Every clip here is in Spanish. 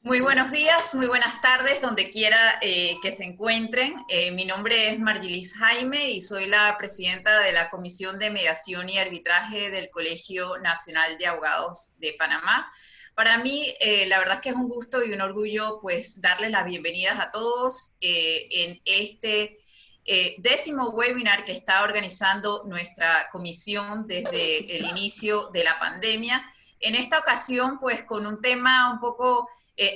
Muy buenos días, muy buenas tardes, donde quiera que se encuentren. Mi nombre es Margilis Jaime y soy la presidenta de la Comisión de Mediación y Arbitraje del Colegio Nacional de Abogados de Panamá. Para mí, la verdad es que es un gusto y un orgullo pues darles las bienvenidas a todos en este décimo webinar que está organizando nuestra comisión desde el inicio de la pandemia. En esta ocasión, pues con un tema un poco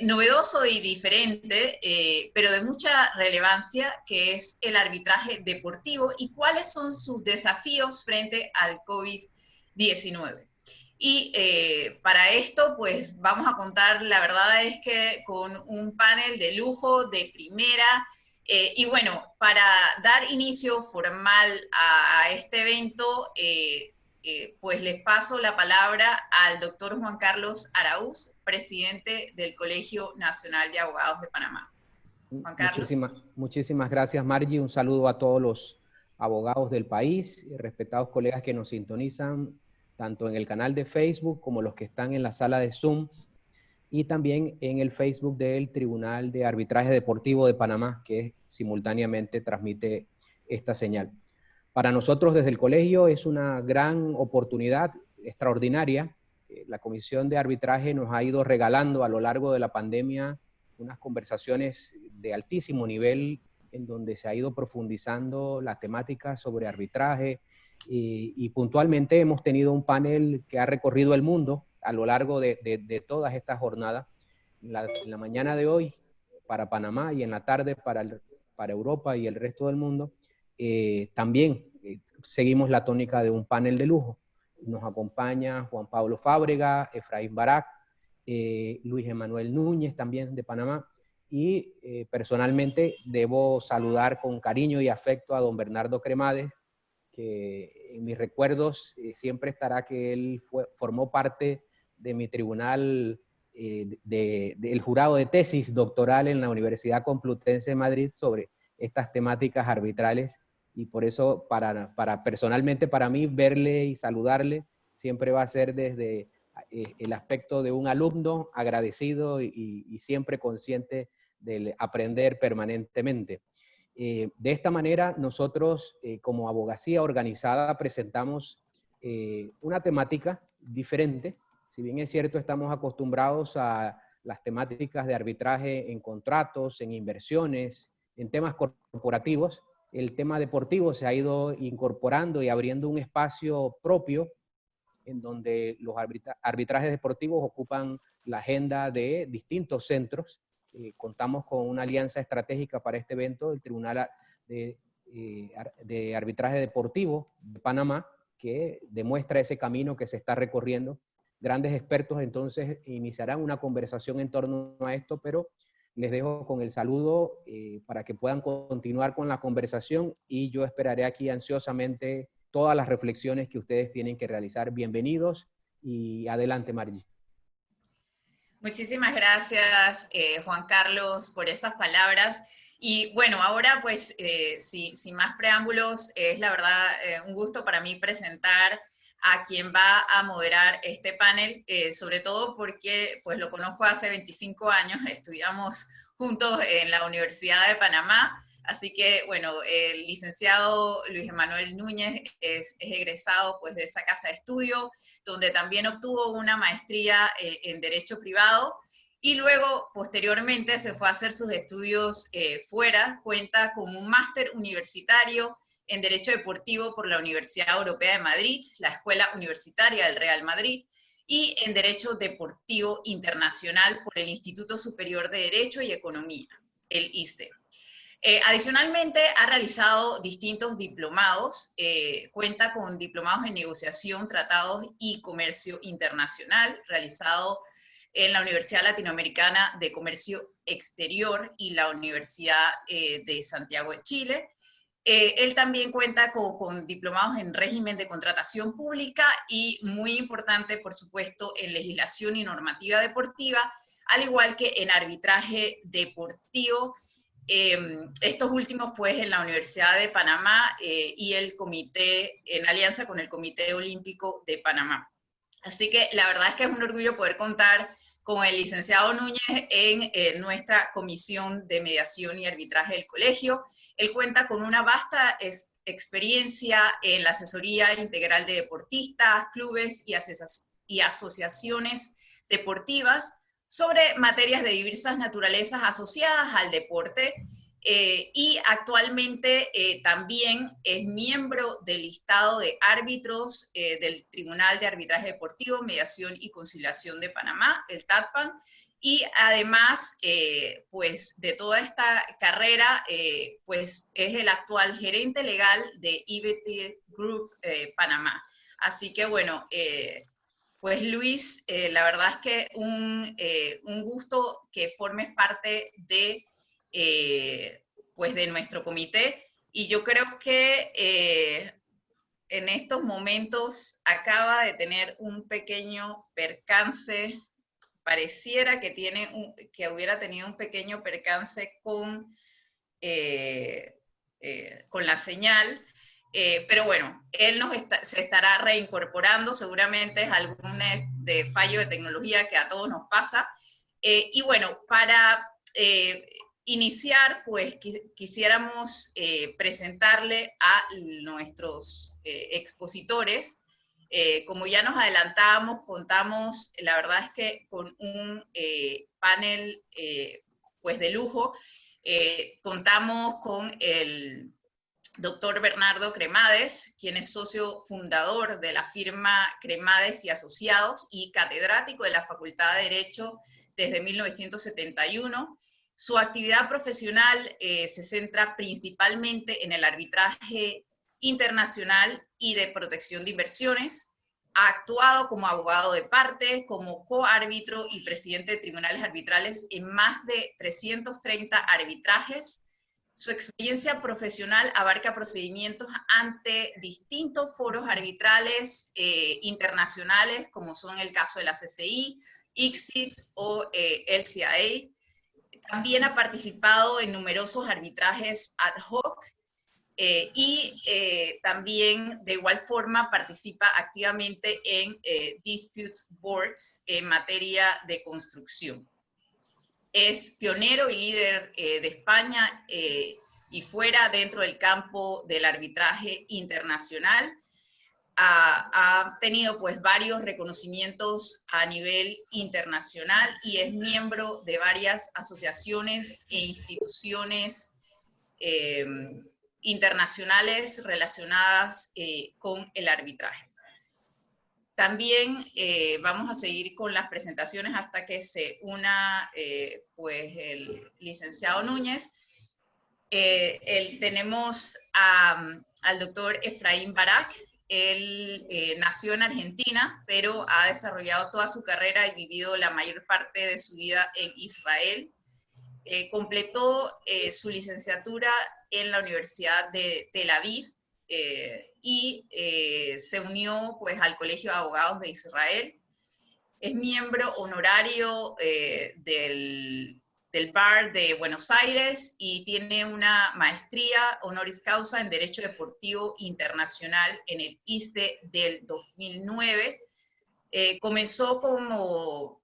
novedoso y diferente, pero de mucha relevancia, que es el arbitraje deportivo y cuáles son sus desafíos frente al COVID-19. Y para esto, pues vamos a contar, la verdad es que con un panel de lujo, de primera, y bueno, para dar inicio formal a este evento, pues les paso la palabra al doctor Juan Carlos Araúz, presidente del Colegio Nacional de Abogados de Panamá. Juan Carlos. Muchísimas gracias, Margie. Un saludo a todos los abogados del país y respetados colegas que nos sintonizan tanto en el canal de Facebook como los que están en la sala de Zoom y también en el Facebook del Tribunal de Arbitraje Deportivo de Panamá, que simultáneamente transmite esta señal. Para nosotros desde el colegio es una gran oportunidad extraordinaria. La Comisión de Arbitraje nos ha ido regalando a lo largo de la pandemia unas conversaciones de altísimo nivel en donde se ha ido profundizando la temática sobre arbitraje y puntualmente hemos tenido un panel que ha recorrido el mundo a lo largo de todas estas jornadas. En la mañana de hoy para Panamá y en la tarde para Europa y el resto del mundo. También seguimos la tónica de un panel de lujo. Nos acompaña Juan Pablo Fábrega, Efraín Barak, Luis Emanuel Núñez también de Panamá y personalmente debo saludar con cariño y afecto a don Bernardo Cremades, que en mis recuerdos siempre estará que él formó parte de mi tribunal del jurado de tesis doctoral en la Universidad Complutense de Madrid sobre estas temáticas arbitrales. Y por eso, personalmente para mí, verle y saludarle siempre va a ser desde el aspecto de un alumno agradecido y siempre consciente de aprender permanentemente. De esta manera, nosotros como abogacía organizada presentamos una temática diferente. Si bien es cierto, estamos acostumbrados a las temáticas de arbitraje en contratos, en inversiones, en temas corporativos, el tema deportivo se ha ido incorporando y abriendo un espacio propio en donde los arbitrajes deportivos ocupan la agenda de distintos centros. Contamos con una alianza estratégica para este evento del Tribunal de Arbitraje Deportivo de Panamá, que demuestra ese camino que se está recorriendo. Grandes expertos entonces iniciarán una conversación en torno a esto, pero les dejo con el saludo para que puedan continuar con la conversación y yo esperaré aquí ansiosamente todas las reflexiones que ustedes tienen que realizar. Bienvenidos y adelante, Margie. Muchísimas gracias, Juan Carlos, por esas palabras. Y bueno, ahora pues, sin más preámbulos, es la verdad un gusto para mí presentar a quien va a moderar este panel, sobre todo porque pues lo conozco hace 25 años, estudiamos juntos en la Universidad de Panamá, así que bueno, el licenciado Luis Emanuel Núñez es egresado pues de esa casa de estudio, donde también obtuvo una maestría en Derecho Privado, y luego, posteriormente, se fue a hacer sus estudios fuera, cuenta con un máster universitario en Derecho Deportivo por la Universidad Europea de Madrid, la Escuela Universitaria del Real Madrid, y en Derecho Deportivo Internacional por el Instituto Superior de Derecho y Economía, el ISDE. Adicionalmente, ha realizado distintos diplomados, cuenta con diplomados en negociación, tratados y comercio internacional, realizado en la Universidad Latinoamericana de Comercio Exterior y la Universidad de Santiago de Chile. Él también cuenta con diplomados en régimen de contratación pública y, muy importante, por supuesto, en legislación y normativa deportiva, al igual que en arbitraje deportivo. Estos últimos pues en la Universidad de Panamá y el comité, en alianza con el Comité Olímpico de Panamá. Así que la verdad es que es un orgullo poder contar con el licenciado Núñez en nuestra comisión de mediación y arbitraje del colegio. Él cuenta con una vasta experiencia en la asesoría integral de deportistas, clubes y asociaciones deportivas sobre materias de diversas naturalezas asociadas al deporte, y actualmente también es miembro del listado de árbitros del Tribunal de Arbitraje Deportivo, Mediación y Conciliación de Panamá, el TADPAN, y además, pues de toda esta carrera, pues es el actual gerente legal de IBT Group Panamá. Así que bueno, pues Luis, la verdad es que un gusto que formes parte de, pues de nuestro comité, y yo creo que en estos momentos acaba de tener un pequeño percance, pareciera que, que hubiera tenido un pequeño percance con la señal. Pero bueno, él se estará reincorporando, seguramente es algún fallo de tecnología que a todos nos pasa. Y bueno, para iniciar, pues quisiéramos presentarle a nuestros expositores. Como ya nos adelantábamos, contamos, la verdad es que con un panel pues de lujo. Contamos con el doctor Bernardo Cremades, quien es socio fundador de la firma Cremades y Asociados y catedrático de la Facultad de Derecho desde 1971. Su actividad profesional se centra principalmente en el arbitraje internacional y de protección de inversiones. Ha actuado como abogado de parte, como coárbitro y presidente de tribunales arbitrales en más de 330 arbitrajes. Su experiencia profesional abarca procedimientos ante distintos foros arbitrales internacionales, como son el caso de la CCI, ICSID o LCIA. También ha participado en numerosos arbitrajes ad hoc, y también de igual forma participa activamente en dispute boards en materia de construcción. Es pionero y líder de España y fuera dentro del campo del arbitraje internacional. Ha tenido pues varios reconocimientos a nivel internacional y es miembro de varias asociaciones e instituciones internacionales relacionadas con el arbitraje. También vamos a seguir con las presentaciones hasta que se una pues el licenciado Núñez. Tenemos al doctor Efraín Barak. Él nació en Argentina, pero ha desarrollado toda su carrera y vivido la mayor parte de su vida en Israel. Completó su licenciatura en la Universidad de Tel Aviv y se unió pues, al Colegio de Abogados de Israel. Es miembro honorario del Bar de Buenos Aires y tiene una maestría honoris causa en Derecho Deportivo Internacional en el ISDE del 2009. Comenzó como,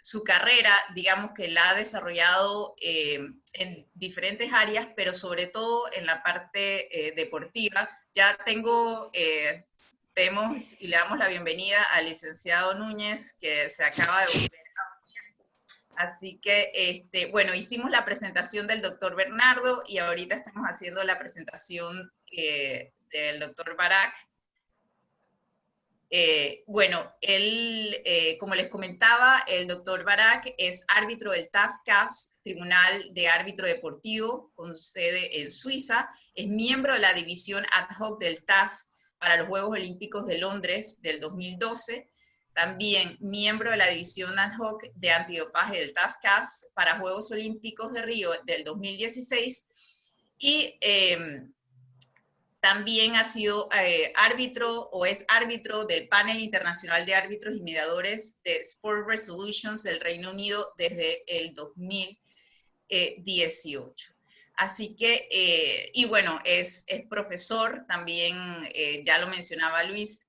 su carrera, digamos que la ha desarrollado en diferentes áreas, pero sobre todo en la parte deportiva. Ya vemos y le damos la bienvenida al licenciado Núñez, que se acaba de volver a unir. Así que, bueno, hicimos la presentación del doctor Bernardo y ahorita estamos haciendo la presentación del doctor Barak. Bueno, él, como les comentaba, el doctor Barak es árbitro del TAS-CAS, Tribunal de Árbitro Deportivo, con sede en Suiza. Es miembro de la división ad hoc del TAS para los Juegos Olímpicos de Londres del 2012. También miembro de la división ad hoc de antidopaje del TAS-CAS para Juegos Olímpicos de Río del 2016. Y también ha sido árbitro o es árbitro del Panel Internacional de Árbitros y Mediadores de Sport Resolutions del Reino Unido desde el 2018. Así que, y bueno, es profesor, también ya lo mencionaba Luis,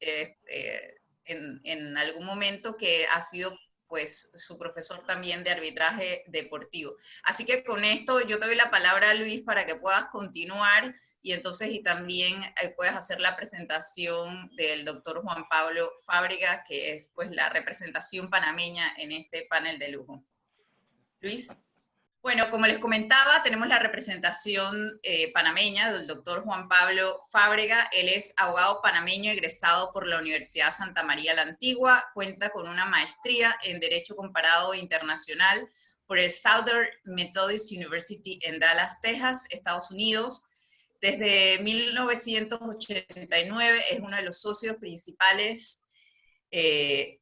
en algún momento que ha sido pues su profesor también de arbitraje deportivo. Así que con esto yo te doy la palabra a Luis para que puedas continuar y entonces y también puedas hacer la presentación del doctor Juan Pablo Fábrega, que es pues la representación panameña en este panel de lujo. Luis. Bueno, como les comentaba, tenemos la representación panameña del doctor Juan Pablo Fábrega. Él es abogado panameño egresado por la Universidad Santa María la Antigua, cuenta con una maestría en Derecho Comparado Internacional por el Southern Methodist University en Dallas, Texas, Estados Unidos. Desde 1989 es uno de los socios principales de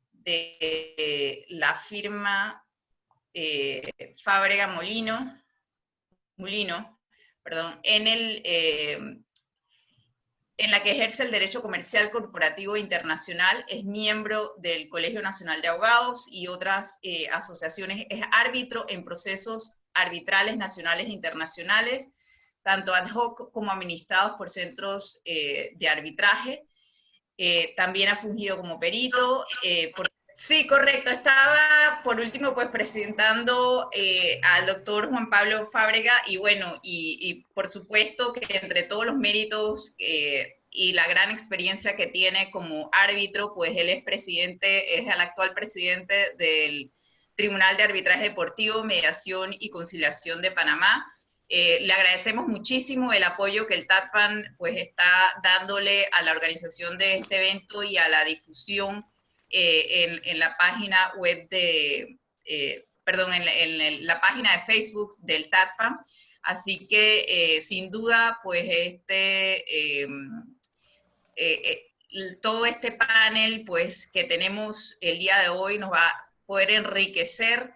la firma Fábrega Molino, perdón, en la que ejerce el Derecho Comercial Corporativo Internacional, es miembro del Colegio Nacional de Abogados y otras asociaciones, es árbitro en procesos arbitrales nacionales e internacionales, tanto ad hoc como administrados por centros de arbitraje. También ha fungido como perito, Sí, correcto. Estaba, por último, pues presentando al doctor Juan Pablo Fábrega y bueno, y por supuesto que entre todos los méritos y la gran experiencia que tiene como árbitro, pues él es presidente, es el actual presidente del Tribunal de Arbitraje Deportivo, Mediación y Conciliación de Panamá. Le agradecemos muchísimo el apoyo que el TADPAN pues está dándole a la organización de este evento y a la difusión en la página web de, perdón, en la página de Facebook del TADPAN. Así que sin duda, pues todo este panel pues, que tenemos el día de hoy nos va a poder enriquecer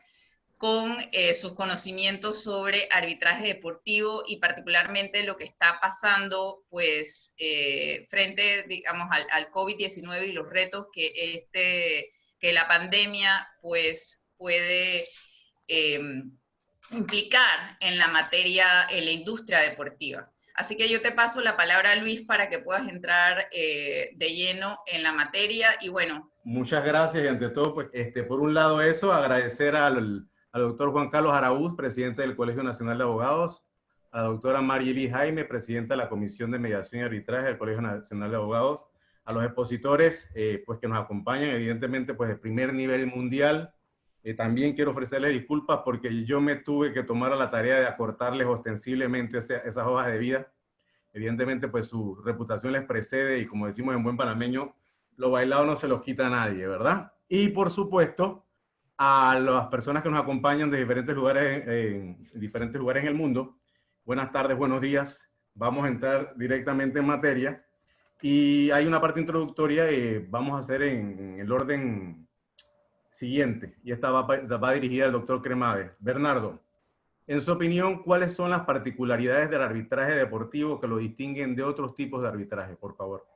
con sus conocimientos sobre arbitraje deportivo y particularmente lo que está pasando pues, frente, digamos, al COVID-19 y los retos que la pandemia pues, puede implicar en la materia, en la industria deportiva. Así que yo te paso la palabra a Luis para que puedas entrar de lleno en la materia y bueno. Muchas gracias y ante todo, pues, por un lado eso, agradecer al doctor Juan Carlos Araúz, presidente del Colegio Nacional de Abogados, a la doctora Marily Jaime, presidenta de la Comisión de Mediación y Arbitraje del Colegio Nacional de Abogados, a los expositores pues, que nos acompañan, evidentemente, pues, de primer nivel mundial. También quiero ofrecerles disculpas porque yo me tuve que tomar a la tarea de acortarles ostensiblemente esas hojas de vida. Evidentemente, pues, su reputación les precede y, como decimos en buen panameño, lo bailado no se los quita a nadie, ¿verdad? Y, por supuesto, a las personas que nos acompañan de diferentes lugares en el mundo. Buenas tardes, buenos días. Vamos a entrar directamente en materia. Y hay una parte introductoria que vamos a hacer en el orden siguiente. Y esta va dirigida al doctor Cremades. Bernardo, en su opinión, ¿cuáles son las particularidades del arbitraje deportivo que lo distinguen de otros tipos de arbitraje, por favor?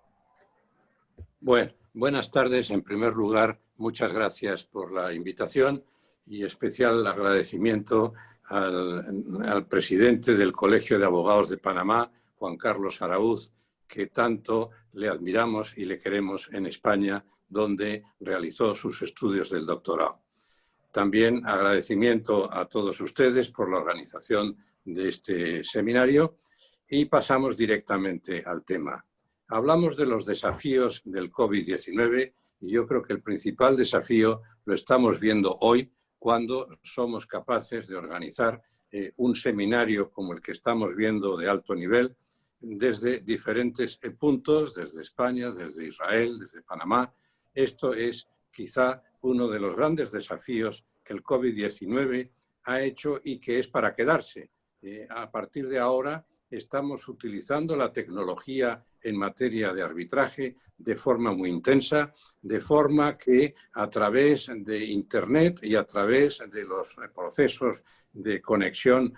Bueno, buenas tardes. En primer lugar, muchas gracias por la invitación y especial agradecimiento al presidente del Colegio de Abogados de Panamá, Juan Carlos Araúz, que tanto le admiramos y le queremos en España, donde realizó sus estudios del doctorado. También agradecimiento a todos ustedes por la organización de este seminario y pasamos directamente al tema. Hablamos de los desafíos del COVID-19 y yo creo que el principal desafío lo estamos viendo hoy cuando somos capaces de organizar un seminario como el que estamos viendo de alto nivel desde diferentes puntos, desde España, desde Israel, desde Panamá. Esto es quizá uno de los grandes desafíos que el COVID-19 ha hecho y que es para quedarse. A partir de ahora estamos utilizando la tecnología en materia de arbitraje de forma muy intensa, de forma que a través de Internet y a través de los procesos de conexión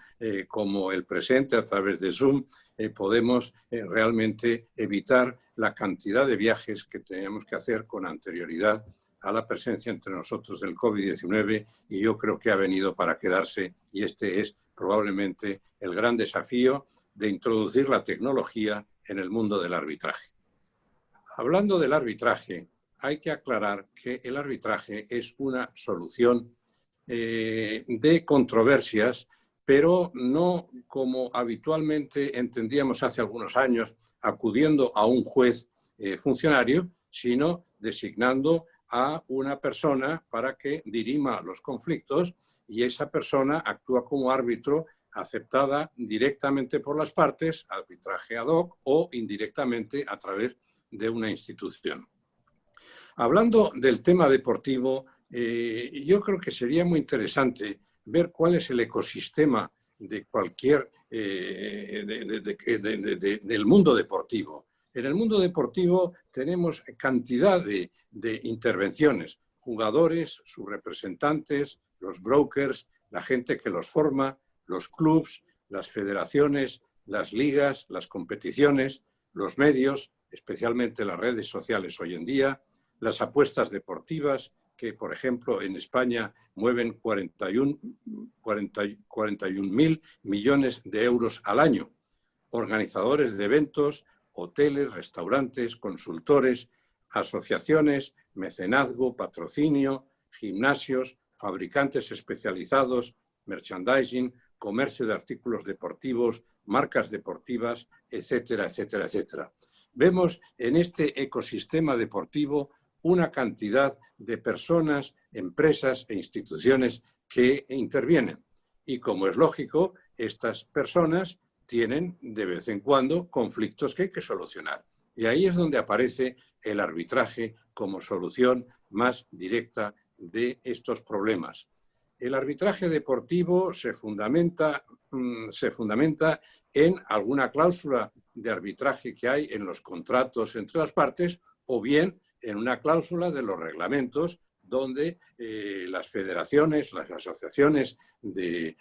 como el presente a través de Zoom, podemos realmente evitar la cantidad de viajes que teníamos que hacer con anterioridad a la presencia entre nosotros del COVID-19 y yo creo que ha venido para quedarse y este es probablemente el gran desafío de introducir la tecnología en el mundo del arbitraje. Hablando del arbitraje, hay que aclarar que el arbitraje es una solución de controversias, pero no como habitualmente entendíamos hace algunos años, acudiendo a un juez funcionario, sino designando a una persona para que dirima los conflictos, y esa persona actúa como árbitro aceptada directamente por las partes, arbitraje ad hoc, o indirectamente a través de una institución. Hablando del tema deportivo, yo creo que sería muy interesante ver cuál es el ecosistema de cualquier del mundo deportivo. En el mundo deportivo tenemos cantidad de intervenciones, jugadores, sus representantes, los brokers, la gente que los forma, los clubs, las federaciones, las ligas, las competiciones, los medios, especialmente las redes sociales hoy en día, las apuestas deportivas, que por ejemplo en España mueven 41.000 millones de euros al año, organizadores de eventos, hoteles, restaurantes, consultores, asociaciones, mecenazgo, patrocinio, gimnasios, fabricantes especializados, merchandising, comercio de artículos deportivos, marcas deportivas, etcétera, etcétera, etcétera. Vemos en este ecosistema deportivo una cantidad de personas, empresas e instituciones que intervienen. Y como es lógico, estas personas tienen de vez en cuando conflictos que hay que solucionar. Y ahí es donde aparece el arbitraje como solución más directa de estos problemas. El arbitraje deportivo se fundamenta en alguna cláusula de arbitraje que hay en los contratos entre las partes, o bien en una cláusula de los reglamentos donde las federaciones, las asociaciones de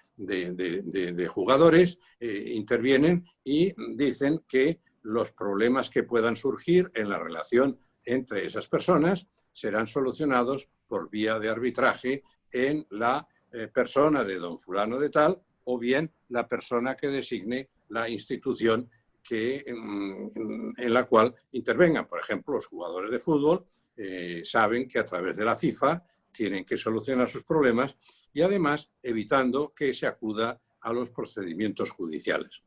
jugadores intervienen y dicen que los problemas que puedan surgir en la relación entre esas personas serán solucionados por vía de arbitraje en la persona de don fulano de tal, o bien la persona que designe la institución en la cual intervengan. Por ejemplo, los jugadores de fútbol saben que a través de la FIFA tienen que solucionar sus problemas, y además evitando que se acuda a los procedimientos judiciales.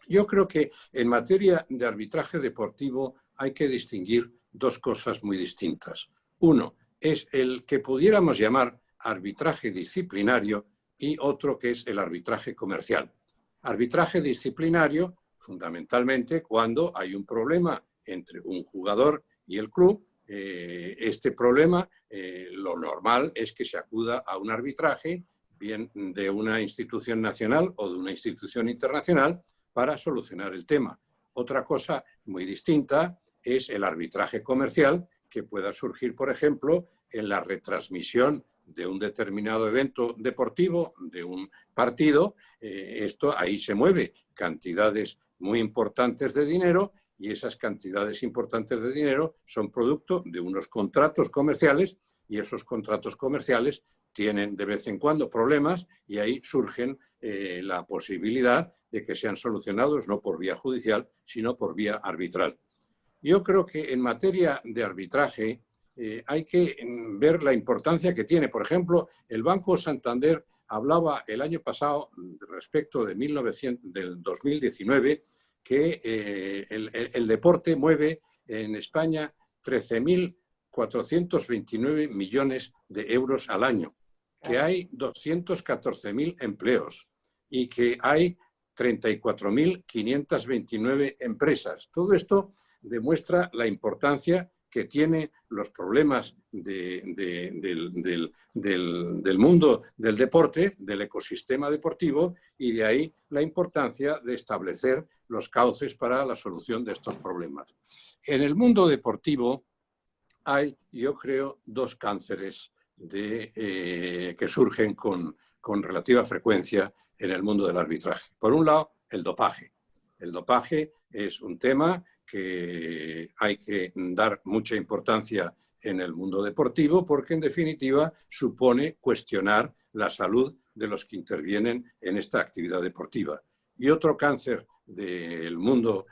Yo creo que en materia de arbitraje deportivo hay que distinguir dos cosas muy distintas. Uno es el que pudiéramos llamar arbitraje disciplinario, y otro que es el arbitraje comercial. Arbitraje disciplinario, fundamentalmente cuando hay un problema entre un jugador y el club. Este problema, lo normal es que se acuda a un arbitraje, bien de una institución nacional o de una institución internacional, para solucionar el tema. Otra cosa muy distinta es el arbitraje comercial, que pueda surgir, por ejemplo, en la retransmisión de un determinado evento deportivo, de un partido. Ahí se mueve cantidades muy importantes de dinero, y esas cantidades importantes de dinero son producto de unos contratos comerciales, y esos contratos comerciales tienen de vez en cuando problemas, y ahí surgen la posibilidad de que sean solucionados no por vía judicial, sino por vía arbitral. Yo creo que en materia de arbitraje hay que ver la importancia que tiene. Por ejemplo, el Banco Santander hablaba el año pasado, respecto del 2019, que el deporte mueve en España 13.429 millones de euros al año, que hay 214.000 empleos y que hay 34.529 empresas. Todo esto demuestra la importancia que tiene los problemas del mundo del deporte, del ecosistema deportivo, y de ahí la importancia de establecer los cauces para la solución de estos problemas. En el mundo deportivo hay, yo creo, dos cánceres que surgen con relativa frecuencia en el mundo del arbitraje. Por un lado, el dopaje. El dopaje es un tema que hay que dar mucha importancia en el mundo deportivo, porque en definitiva supone cuestionar la salud de los que intervienen en esta actividad deportiva. Y otro cáncer del mundo,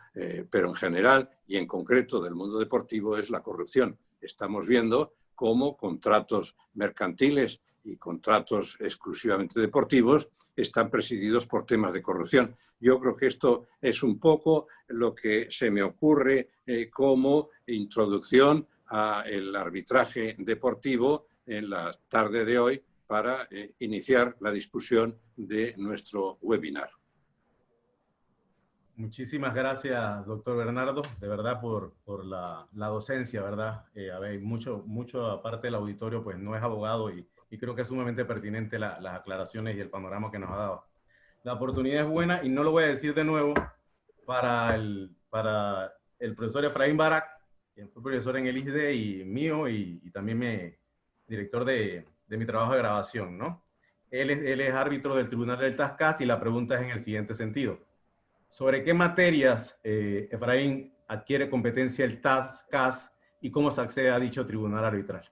pero en general y en concreto del mundo deportivo, es la corrupción. Estamos viendo cómo contratos mercantiles y contratos exclusivamente deportivos están presididos por temas de corrupción. Yo creo que esto es un poco lo que se me ocurre como introducción al arbitraje deportivo en la tarde de hoy para iniciar la discusión de nuestro webinar. Muchísimas gracias, doctor Bernardo, de verdad por la docencia, ¿verdad? A ver, mucho aparte del auditorio, pues no es abogado y creo que es sumamente pertinente las aclaraciones y el panorama que nos ha dado. La oportunidad es buena y no lo voy a decir de nuevo para el profesor Efraín Barak, quien fue profesor en el ISDE y mío y también director de mi trabajo de grabación, ¿no? Él es árbitro del Tribunal del TAS-CAS y la pregunta es en el siguiente sentido. ¿Sobre qué materias, Efraín, adquiere competencia el TAS-CAS y cómo se accede a dicho tribunal arbitral?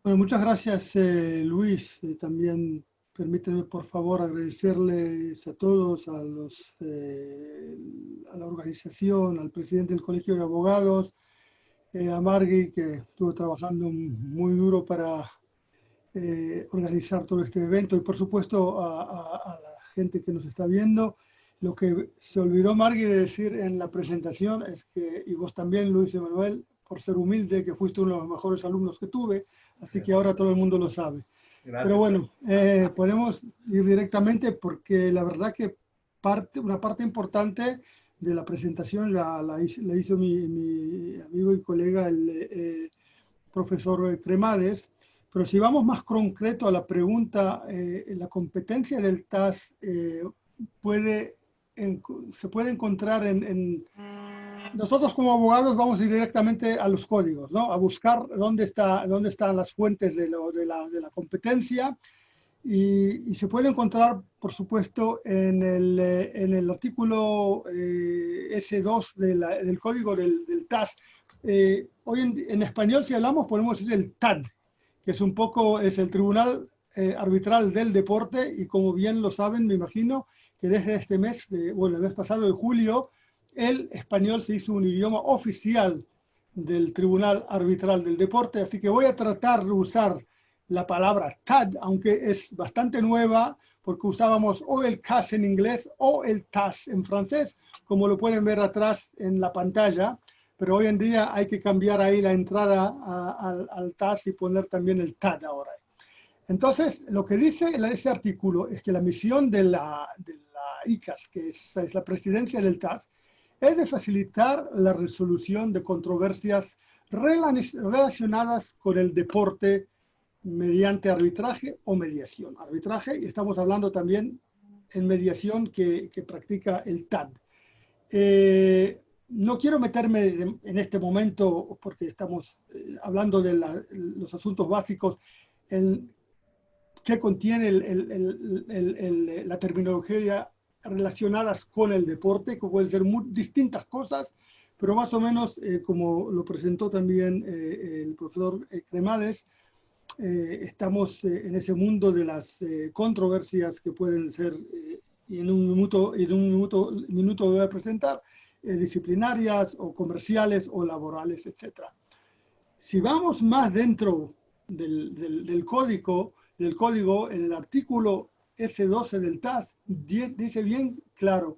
Bueno, muchas gracias, Luis. También permítanme, por favor, agradecerles a todos, a la organización, al presidente del Colegio de Abogados, a Margui, que estuvo trabajando muy duro para organizar todo este evento, y por supuesto a la gente que nos está viendo. Lo que se olvidó Margui de decir en la presentación es que, y vos también, Luis Emanuel, por ser humilde, que fuiste uno de los mejores alumnos que tuve, así que ahora todo el mundo lo sabe. Gracias. Pero bueno, podemos ir directamente porque la verdad que una parte importante de la presentación la hizo mi amigo y colega, el profesor Cremades. Pero si vamos más concreto a la pregunta, la competencia del TAS se puede encontrar nosotros como abogados vamos a ir directamente a los códigos, ¿no? A buscar dónde están las fuentes de la competencia y se puede encontrar, por supuesto, en el artículo S2 del código del TAS. Hoy en español, si hablamos, podemos decir el TAD, que es el Tribunal Arbitral del Deporte, y como bien lo saben, me imagino que desde este mes, el mes pasado de julio, el español se hizo un idioma oficial del Tribunal Arbitral del Deporte, así que voy a tratar de usar la palabra TAD, aunque es bastante nueva, porque usábamos o el CAS en inglés o el TAS en francés, como lo pueden ver atrás en la pantalla, pero hoy en día hay que cambiar ahí la entrada al TAS y poner también el TAD ahora. Entonces, lo que dice ese artículo es que la misión de la ICAS, que es la presidencia del TAS, es de facilitar la resolución de controversias relacionadas con el deporte mediante arbitraje o mediación. Arbitraje, y estamos hablando también en mediación que practica el TAD. No quiero meterme en este momento, porque estamos hablando de los asuntos básicos, en qué contiene la terminología relacionadas con el deporte, que pueden ser muy distintas cosas, pero más o menos, como lo presentó también el profesor Cremades, estamos en ese mundo de las controversias que pueden ser, y en un minuto voy a presentar, disciplinarias o comerciales o laborales, etc. Si vamos más dentro del código, en el artículo S12 del TAS, dice bien claro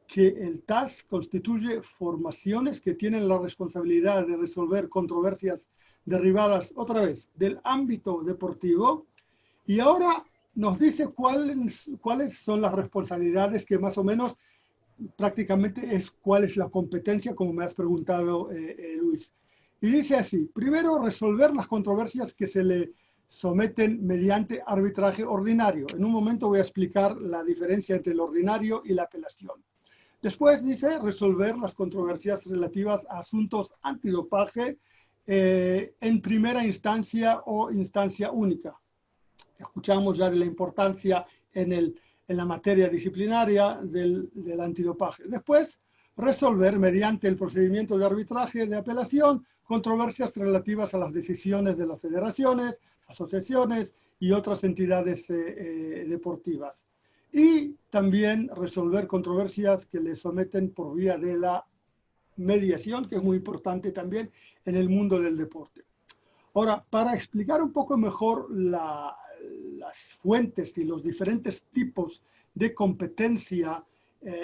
que el TAS constituye formaciones que tienen la responsabilidad de resolver controversias derivadas, otra vez, del ámbito deportivo, y ahora nos dice cuáles son las responsabilidades, que más o menos prácticamente es cuál es la competencia, como me has preguntado, Luis. Y dice así: primero, resolver las controversias que se le someten mediante arbitraje ordinario. En un momento voy a explicar la diferencia entre el ordinario y la apelación. Después dice resolver las controversias relativas a asuntos antidopaje en primera instancia o instancia única. Escuchamos ya de la importancia en la materia disciplinaria del antidopaje. Después, resolver mediante el procedimiento de arbitraje de apelación controversias relativas a las decisiones de las federaciones, asociaciones y otras entidades deportivas. Y también resolver controversias que le someten por vía de la mediación, que es muy importante también en el mundo del deporte. Ahora, para explicar un poco mejor las fuentes y los diferentes tipos de competencia,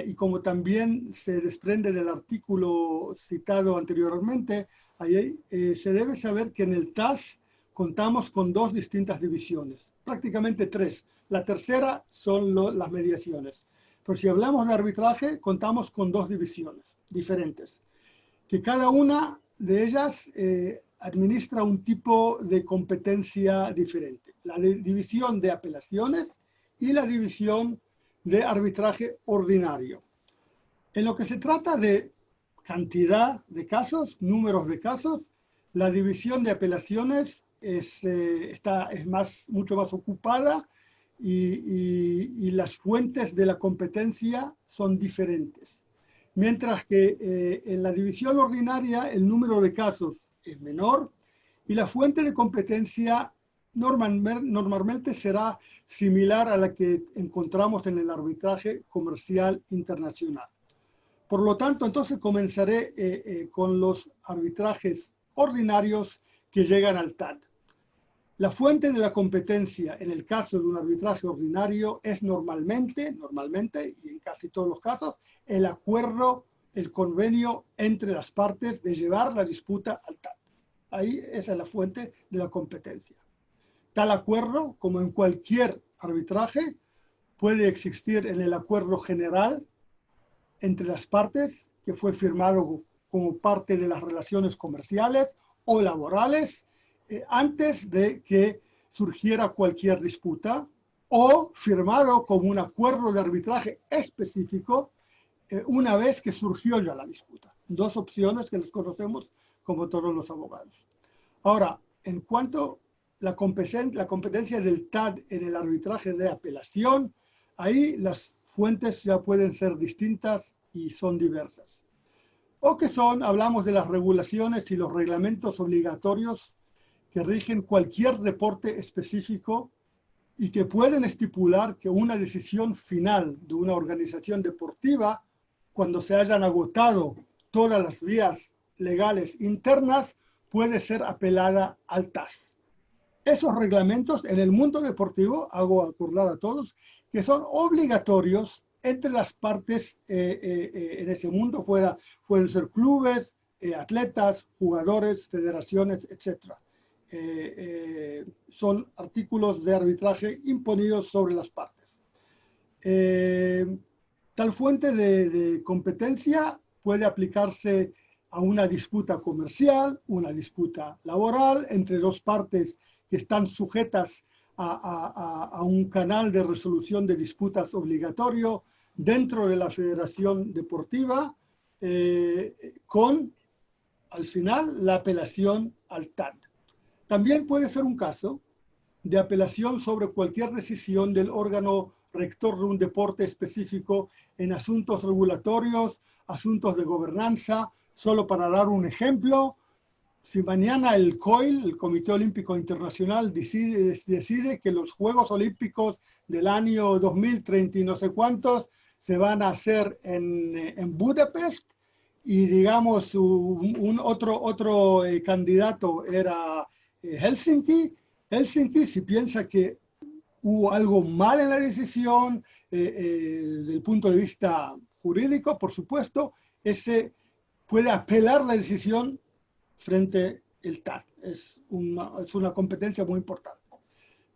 y como también se desprende del artículo citado anteriormente, se debe saber que en el TAS contamos con dos distintas divisiones, prácticamente tres. La tercera son las mediaciones. Pero si hablamos de arbitraje, contamos con dos divisiones diferentes, que cada una de ellas administra un tipo de competencia diferente. La división de apelaciones y la división de arbitraje ordinario. En lo que se trata de cantidad de casos, números de casos, la división de apelaciones es mucho más ocupada y las fuentes de la competencia son diferentes. Mientras que en la división ordinaria el número de casos es menor y la fuente de competencia normalmente será similar a la que encontramos en el arbitraje comercial internacional. Por lo tanto, entonces comenzaré con los arbitrajes ordinarios que llegan al TAD. La fuente de la competencia en el caso de un arbitraje ordinario es normalmente, y en casi todos los casos, el acuerdo, el convenio entre las partes de llevar la disputa al TAD. Ahí esa es la fuente de la competencia. Tal acuerdo, como en cualquier arbitraje, puede existir en el acuerdo general entre las partes que fue firmado como parte de las relaciones comerciales o laborales antes de que surgiera cualquier disputa, o firmado como un acuerdo de arbitraje específico una vez que surgió ya la disputa. Dos opciones que les conocemos como todos los abogados. Ahora, en cuanto a la competencia del TAD en el arbitraje de apelación, ahí las fuentes ya pueden ser distintas y son diversas. O que hablamos de las regulaciones y los reglamentos obligatorios que rigen cualquier deporte específico y que pueden estipular que una decisión final de una organización deportiva, cuando se hayan agotado todas las vías legales internas, puede ser apelada al TAS. Esos reglamentos en el mundo deportivo, hago acordar a todos, que son obligatorios entre las partes en ese mundo, pueden ser clubes, atletas, jugadores, federaciones, etc. Son artículos de arbitraje imponidos sobre las partes. Tal fuente de competencia puede aplicarse a una disputa comercial, una disputa laboral entre dos partes que están sujetas a un canal de resolución de disputas obligatorio dentro de la federación deportiva, con, al final, la apelación al TAD. También puede ser un caso de apelación sobre cualquier decisión del órgano rector de un deporte específico en asuntos regulatorios, asuntos de gobernanza. Solo para dar un ejemplo, si mañana el COIL, el Comité Olímpico Internacional, decide que los Juegos Olímpicos del año 2030 y no sé cuántos se van a hacer en Budapest, y digamos otro candidato era Helsinki, si piensa que hubo algo mal en la decisión desde el punto de vista jurídico, por supuesto, ese puede apelar la decisión frente al TAD. Es una competencia muy importante.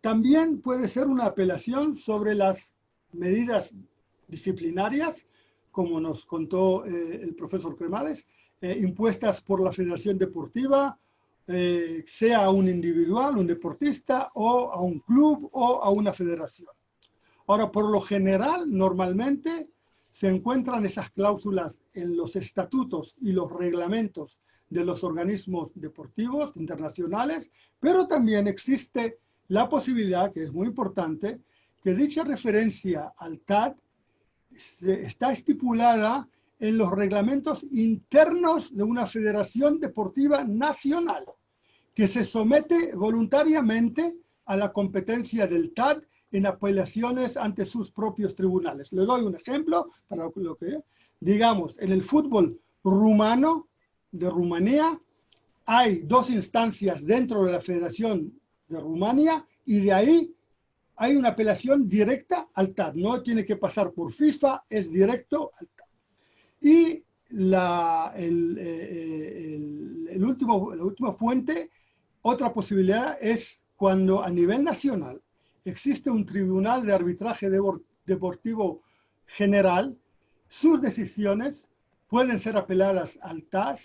También puede ser una apelación sobre las medidas disciplinarias, como nos contó el profesor Cremades, impuestas por la Federación Deportiva, sea a un individual, un deportista, o a un club, o a una federación. Ahora, por lo general, normalmente se encuentran esas cláusulas en los estatutos y los reglamentos de los organismos deportivos internacionales, pero también existe la posibilidad, que es muy importante, que dicha referencia al TAD está estipulada en los reglamentos internos de una federación deportiva nacional, que se somete voluntariamente a la competencia del TAD en apelaciones ante sus propios tribunales. Le doy un ejemplo para lo que, digamos, en el fútbol rumano de Rumanía hay 2 instancias dentro de la Federación de Rumania y de ahí hay una apelación directa al TAD. No tiene que pasar por FIFA, es directo al TAD. Y la última fuente, otra posibilidad es cuando a nivel nacional existe un tribunal de arbitraje deportivo general, sus decisiones pueden ser apeladas al TAD,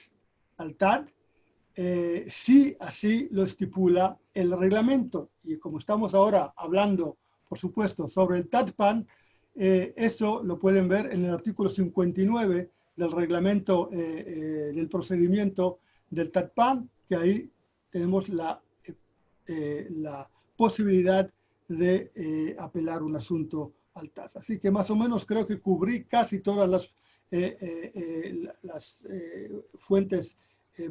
si así lo estipula el reglamento. Y como estamos ahora hablando, por supuesto, sobre el TADPAN, eso lo pueden ver en el artículo 59 del reglamento del procedimiento del TADPAN, que ahí tenemos la posibilidad de apelar un asunto al TAD. Así que más o menos creo que cubrí casi todas las fuentes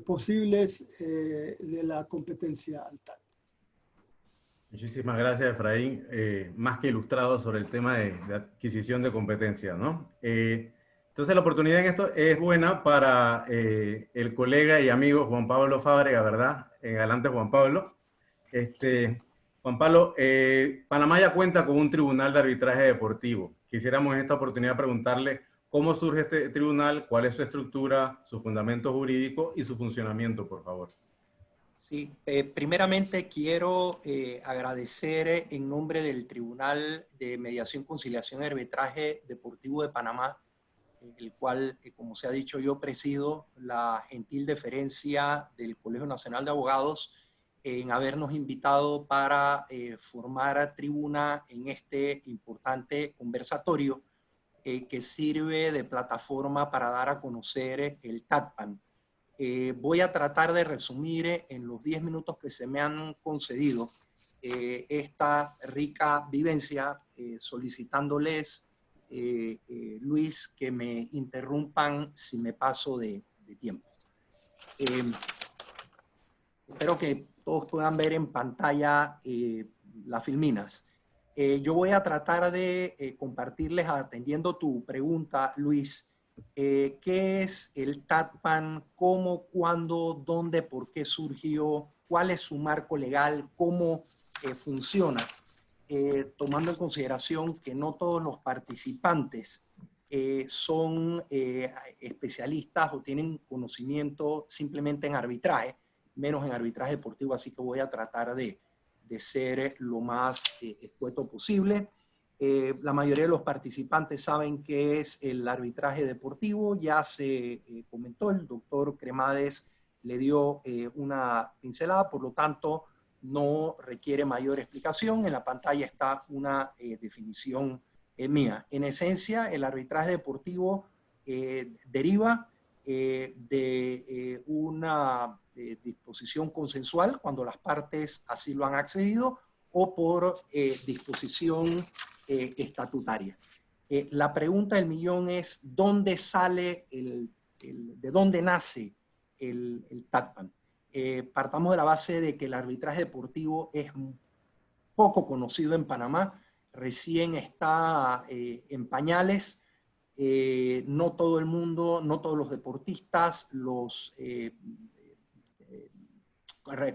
posibles de la competencia al TAD. Muchísimas gracias, Efraín. Más que ilustrado sobre el tema de adquisición de competencia, ¿no? Entonces la oportunidad en esto es buena para el colega y amigo Juan Pablo Fábrega, ¿verdad? Adelante, Juan Pablo. Juan Pablo, Panamá ya cuenta con un tribunal de arbitraje deportivo. Quisiéramos en esta oportunidad preguntarle cómo surge este tribunal, cuál es su estructura, su fundamento jurídico y su funcionamiento, por favor. Sí, primeramente quiero agradecer en nombre del Tribunal de Mediación, Conciliación y Arbitraje Deportivo de Panamá, el cual, como se ha dicho, yo presido, la gentil deferencia del Colegio Nacional de Abogados en habernos invitado para formar tribuna en este importante conversatorio que sirve de plataforma para dar a conocer el TADPAN. Voy a tratar de resumir en los 10 minutos que se me han concedido esta rica vivencia, solicitándoles, Luis, que me interrumpan si me paso de tiempo. Espero que todos puedan ver en pantalla las filminas. Yo voy a tratar de compartirles, atendiendo tu pregunta, Luis, ¿qué es el TADPAN? ¿Cómo, cuándo, dónde, por qué surgió? ¿Cuál es su marco legal? ¿Cómo funciona? Tomando en consideración que no todos los participantes son especialistas o tienen conocimiento simplemente en arbitraje, menos en arbitraje deportivo, así que voy a tratar de ser lo más escueto posible. La mayoría de los participantes saben qué es el arbitraje deportivo, ya se comentó, el doctor Cremades le dio una pincelada, por lo tanto no requiere mayor explicación. En la pantalla está una definición mía. En esencia, el arbitraje deportivo deriva de una disposición consensual cuando las partes así lo han accedido o por disposición estatutaria. La pregunta del millón es ¿dónde sale de dónde nace el TADPAN? Partamos de la base de que el arbitraje deportivo es poco conocido en Panamá, recién está en pañales. No todo el mundo, no todos los deportistas, los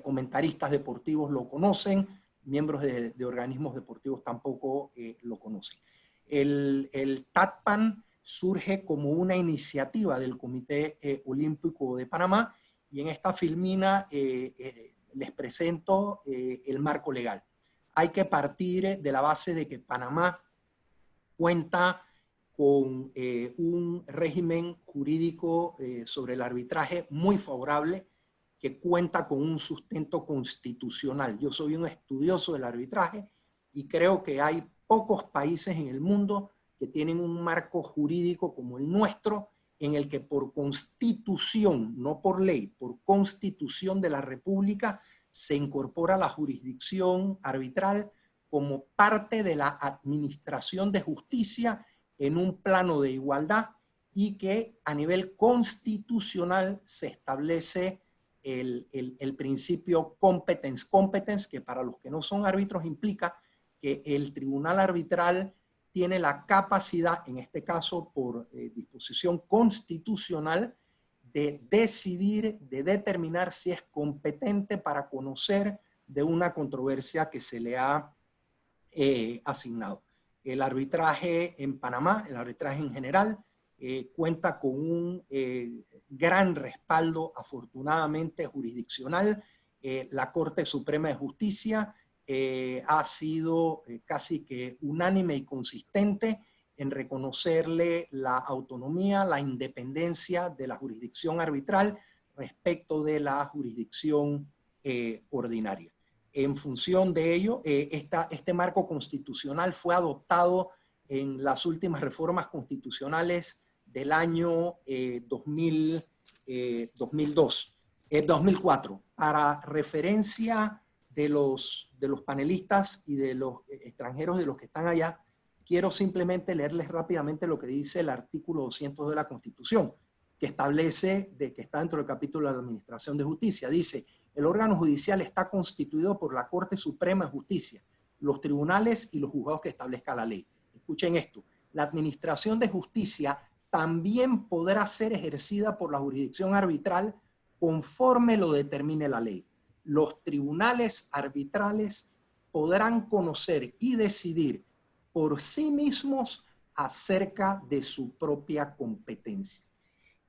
comentaristas deportivos lo conocen, miembros de organismos deportivos tampoco lo conocen. El TADPAN surge como una iniciativa del Comité Olímpico de Panamá y en esta filmina les presento el marco legal. Hay que partir de la base de que Panamá cuenta con un régimen jurídico sobre el arbitraje muy favorable, que cuenta con un sustento constitucional. Yo soy un estudioso del arbitraje y creo que hay pocos países en el mundo que tienen un marco jurídico como el nuestro, en el que por constitución, no por ley, por constitución de la República, se incorpora la jurisdicción arbitral como parte de la administración de justicia en un plano de igualdad y que a nivel constitucional se establece el principio competence, que para los que no son árbitros implica que el tribunal arbitral tiene la capacidad, en este caso por disposición constitucional, de decidir, de determinar si es competente para conocer de una controversia que se le ha asignado. El arbitraje en Panamá, el arbitraje en general, cuenta con un gran respaldo, afortunadamente, jurisdiccional. La Corte Suprema de Justicia ha sido casi que unánime y consistente en reconocerle la autonomía, la independencia de la jurisdicción arbitral respecto de la jurisdicción ordinaria. En función de ello, este marco constitucional fue adoptado en las últimas reformas constitucionales del año 2004. Para referencia de los panelistas y de los extranjeros de los que están allá, quiero simplemente leerles rápidamente lo que dice el artículo 200 de la Constitución, que establece, que está dentro del capítulo de la Administración de Justicia. Dice: el órgano judicial está constituido por la Corte Suprema de Justicia, los tribunales y los juzgados que establezca la ley. Escuchen esto: la administración de justicia también podrá ser ejercida por la jurisdicción arbitral conforme lo determine la ley. Los tribunales arbitrales podrán conocer y decidir por sí mismos acerca de su propia competencia.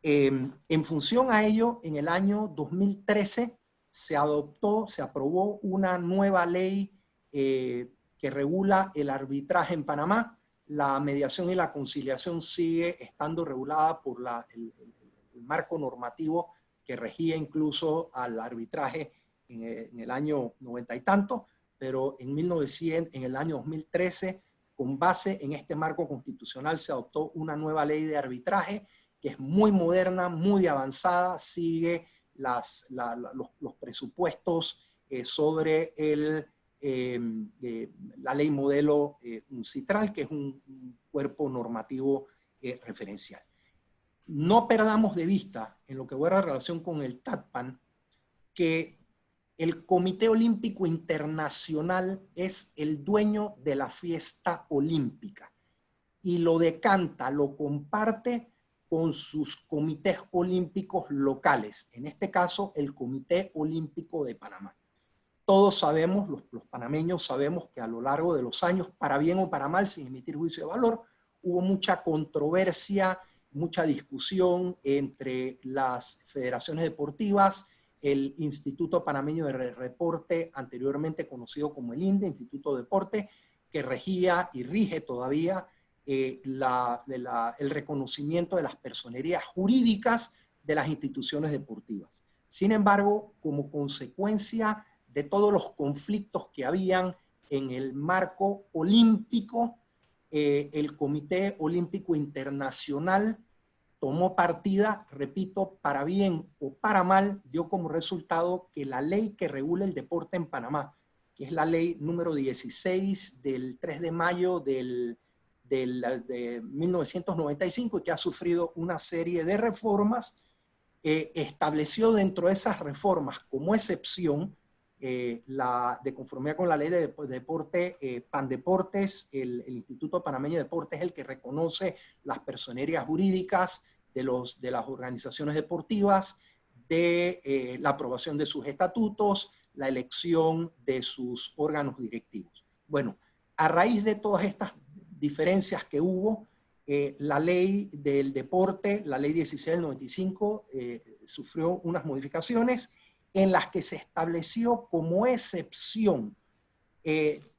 En función a ello, en el año 2013 se aprobó una nueva ley que regula el arbitraje en Panamá. La mediación y la conciliación sigue estando regulada por el marco normativo que regía incluso al arbitraje en el año 90 y tanto, pero en el año 2013, con base en este marco constitucional, se adoptó una nueva ley de arbitraje que es muy moderna, muy avanzada, sigue los presupuestos sobre la ley modelo UNCITRAL, que es un cuerpo normativo referencial. No perdamos de vista, en lo que guarda relación con el TATPAN, que el Comité Olímpico Internacional es el dueño de la fiesta olímpica y lo decanta, lo comparte con sus comités olímpicos locales, en este caso el Comité Olímpico de Panamá. Todos sabemos, los panameños sabemos que a lo largo de los años, para bien o para mal, sin emitir juicio de valor, hubo mucha controversia, mucha discusión entre las federaciones deportivas, el Instituto Panameño de Reporte, anteriormente conocido como el INDE, Instituto de Deporte, que regía y rige todavía el reconocimiento de las personerías jurídicas de las instituciones deportivas. Sin embargo, como consecuencia de todos los conflictos que habían en el marco olímpico, el Comité Olímpico Internacional tomó partida, repito, para bien o para mal, dio como resultado que la ley que regula el deporte en Panamá, que es la ley número 16 del 3 de mayo de 1995, y que ha sufrido una serie de reformas, estableció dentro de esas reformas como excepción de conformidad con la ley de deporte, Pandeportes, el Instituto Panameño de Deportes es el que reconoce las personerías jurídicas de las organizaciones deportivas, de la aprobación de sus estatutos, la elección de sus órganos directivos. Bueno, a raíz de todas estas diferencias que hubo, la ley del deporte, la ley 16 del 95, sufrió unas modificaciones en las que se estableció como excepción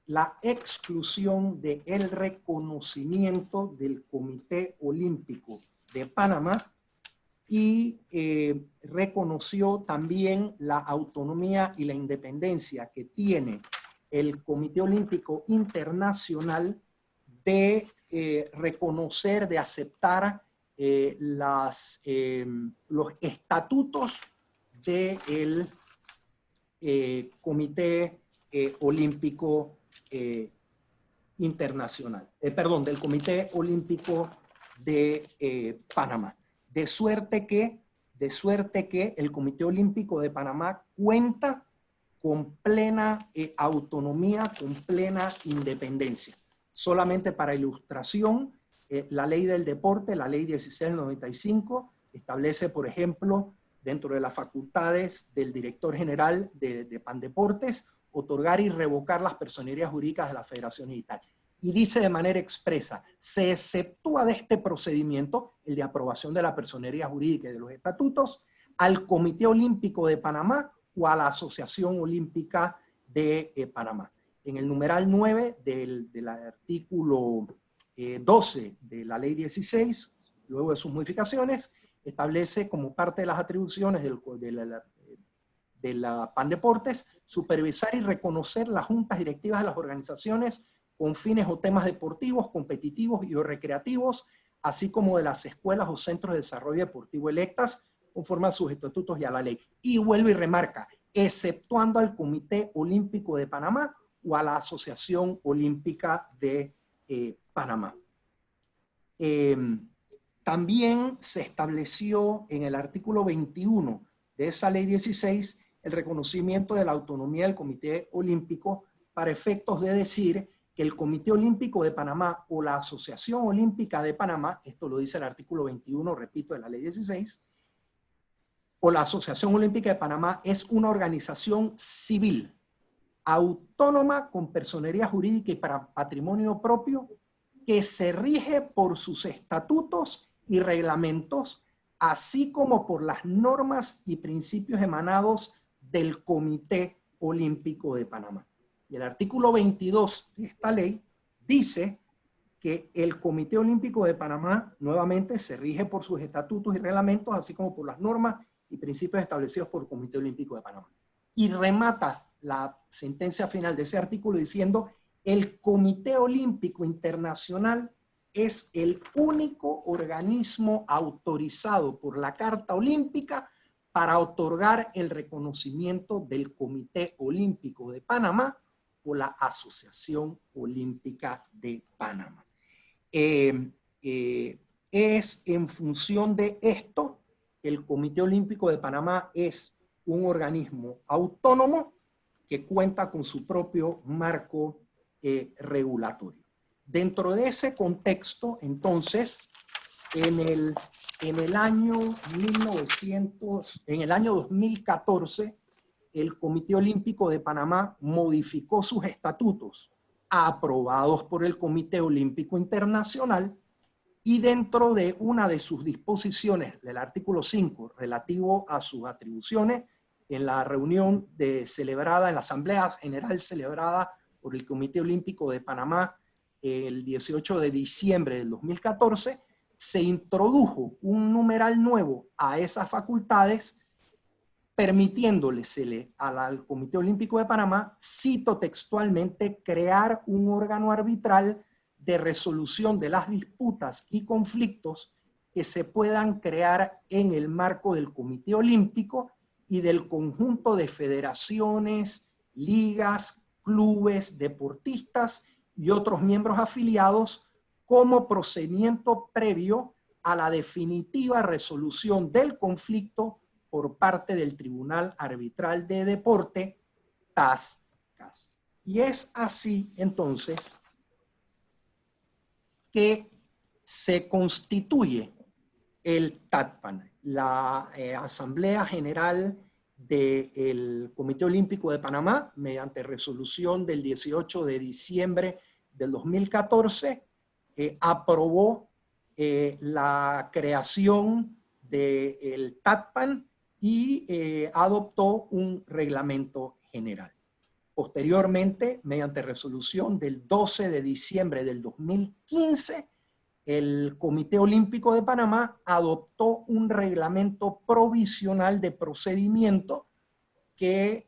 la exclusión del reconocimiento del Comité Olímpico de Panamá y reconoció también la autonomía y la independencia que tiene el Comité Olímpico Internacional de reconocer, de aceptar los estatutos del Comité Olímpico Internacional, del Comité Olímpico de Panamá. De suerte que de suerte que el Comité Olímpico de Panamá cuenta con plena autonomía, con plena independencia. Solamente para ilustración, la ley del deporte, la ley 1695, establece, por ejemplo, dentro de las facultades del director general de Pandeportes, otorgar y revocar las personerías jurídicas de la Federación y tal. Y dice de manera expresa, se exceptúa de este procedimiento, el de aprobación de la personería jurídica y de los estatutos, al Comité Olímpico de Panamá o a la Asociación Olímpica de Panamá. En el numeral 9 del artículo 12 de la ley 16, luego de sus modificaciones, establece como parte de las atribuciones de la Pandeportes, supervisar y reconocer las juntas directivas de las organizaciones con fines o temas deportivos, competitivos y o recreativos, así como de las escuelas o centros de desarrollo deportivo electas, conforme a sus estatutos y a la ley. Y vuelve y remarca, exceptuando al Comité Olímpico de Panamá o a la Asociación Olímpica de Panamá. También se estableció en el artículo 21 de esa ley 16 el reconocimiento de la autonomía del Comité Olímpico para efectos de decir que el Comité Olímpico de Panamá o la Asociación Olímpica de Panamá, esto lo dice el artículo 21, repito, de la ley 16, o la Asociación Olímpica de Panamá es una organización civil, autónoma con personería jurídica y para patrimonio propio, que se rige por sus estatutos y reglamentos, así como por las normas y principios emanados del Comité Olímpico de Panamá. Y el artículo 22 de esta ley dice que el Comité Olímpico de Panamá nuevamente se rige por sus estatutos y reglamentos, así como por las normas y principios establecidos por el Comité Olímpico de Panamá. Y remata la sentencia final de ese artículo diciendo: el Comité Olímpico Internacional es el único organismo autorizado por la Carta Olímpica para otorgar el reconocimiento del Comité Olímpico de Panamá o la Asociación Olímpica de Panamá. Es en función de esto que el Comité Olímpico de Panamá es un organismo autónomo que cuenta con su propio marco regulatorio. Dentro de ese contexto, entonces, en el año 2014, el Comité Olímpico de Panamá modificó sus estatutos, aprobados por el Comité Olímpico Internacional, y dentro de una de sus disposiciones del artículo 5, relativo a sus atribuciones, en la reunión celebrada, en la Asamblea General celebrada por el Comité Olímpico de Panamá el 18 de diciembre del 2014, se introdujo un numeral nuevo a esas facultades, permitiéndole al Comité Olímpico de Panamá, cito textualmente, crear un órgano arbitral de resolución de las disputas y conflictos que se puedan crear en el marco del Comité Olímpico y del conjunto de federaciones, ligas, clubes, deportistas y otros miembros afiliados como procedimiento previo a la definitiva resolución del conflicto por parte del Tribunal Arbitral de Deporte, TAS-CAS. Y es así, entonces, que se constituye el TATPAN, la Asamblea General del Comité Olímpico de Panamá, mediante resolución del 18 de diciembre del 2014, aprobó la creación del TATPAN y adoptó un reglamento general. Posteriormente, mediante resolución del 12 de diciembre del 2015, el Comité Olímpico de Panamá adoptó un reglamento provisional de procedimiento que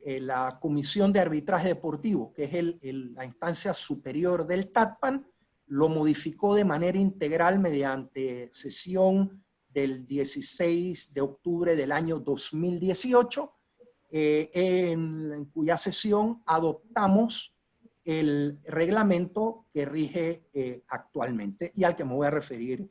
la Comisión de Arbitraje Deportivo, que es la instancia superior del TATPAN, lo modificó de manera integral mediante sesión del 16 de octubre del año 2018, en cuya sesión adoptamos el reglamento que rige actualmente y al que me voy a referir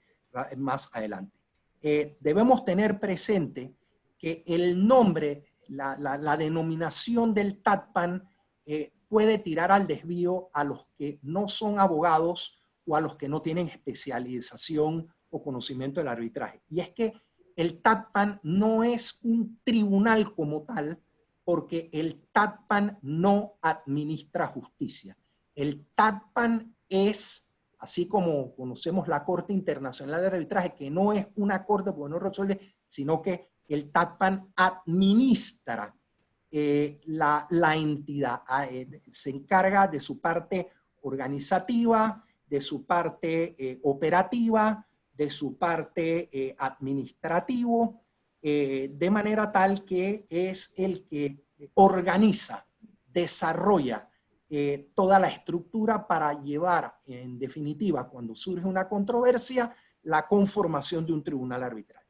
más adelante. debemos tener presente que el nombre, la denominación del TATPAN puede tirar al desvío a los que no son abogados o a los que no tienen especialización o conocimiento del arbitraje. Y es que el TATPAN no es un tribunal como tal, porque el TATPAN no administra justicia. El TATPAN es, así como conocemos la Corte Internacional de Arbitraje, que no es una corte porque no resuelve, sino que el TATPAN administra la entidad, se encarga de su parte organizativa, de su parte operativa, de su parte administrativo, de manera tal que es el que organiza, desarrolla toda la estructura para llevar, en definitiva, cuando surge una controversia, la conformación de un tribunal arbitral.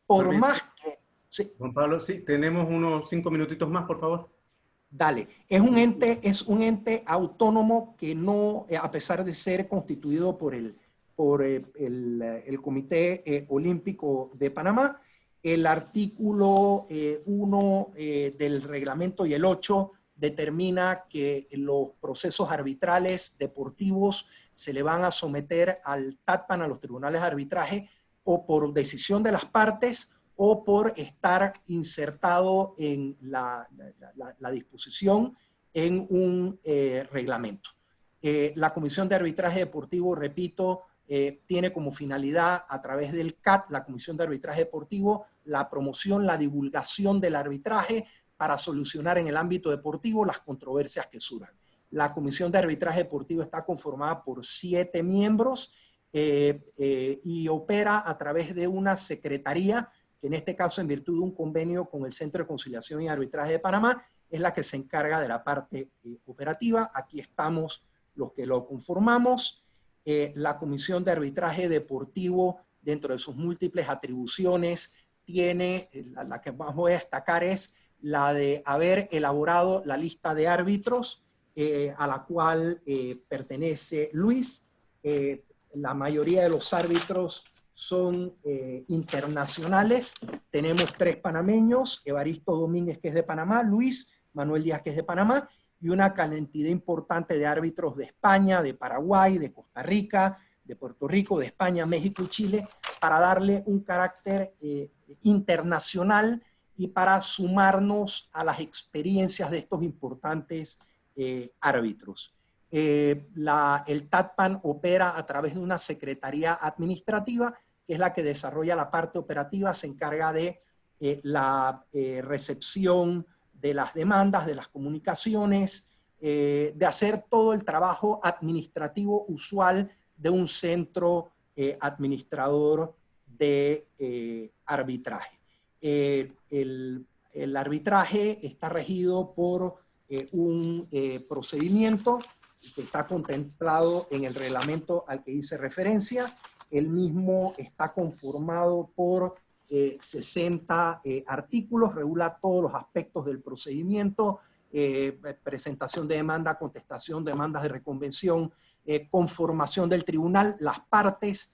Por más que... Sí. Juan Pablo, sí, tenemos unos 5 minutitos más, por favor. Dale, es un ente autónomo que no, a pesar de ser constituido por el Comité Olímpico de Panamá, el artículo 1 del reglamento y el 8 determina que los procesos arbitrales deportivos se le van a someter al TATPAN, a los tribunales de arbitraje, o por decisión de las partes o por estar insertado en la disposición en un reglamento. La Comisión de Arbitraje Deportivo, repito, tiene como finalidad a través del CAT, la Comisión de Arbitraje Deportivo, la promoción, la divulgación del arbitraje para solucionar en el ámbito deportivo las controversias que surjan. La Comisión de Arbitraje Deportivo está conformada por 7 miembros y opera a través de una secretaría que en este caso, en virtud de un convenio con el Centro de Conciliación y Arbitraje de Panamá, es la que se encarga de la parte operativa. Aquí estamos los que lo conformamos. La Comisión de Arbitraje Deportivo, dentro de sus múltiples atribuciones, tiene, la que más voy a destacar es la de haber elaborado la lista de árbitros a la cual pertenece Luis. La mayoría de los árbitros son internacionales. Tenemos 3 panameños, Evaristo Domínguez, que es de Panamá, Luis Manuel Díaz, que es de Panamá, y una cantidad importante de árbitros de España, de Paraguay, de Costa Rica, de Puerto Rico, de España, México y Chile, para darle un carácter internacional y para sumarnos a las experiencias de estos importantes árbitros. El TATPAN opera a través de una secretaría administrativa, que es la que desarrolla la parte operativa, se encarga de la recepción de las demandas, de las comunicaciones, de hacer todo el trabajo administrativo usual de un centro administrador de arbitraje. El arbitraje está regido por un procedimiento que está contemplado en el reglamento al que hice referencia. El mismo está conformado por 60 artículos, regula todos los aspectos del procedimiento, presentación de demanda, contestación de demandas de reconvención, conformación del tribunal. Las partes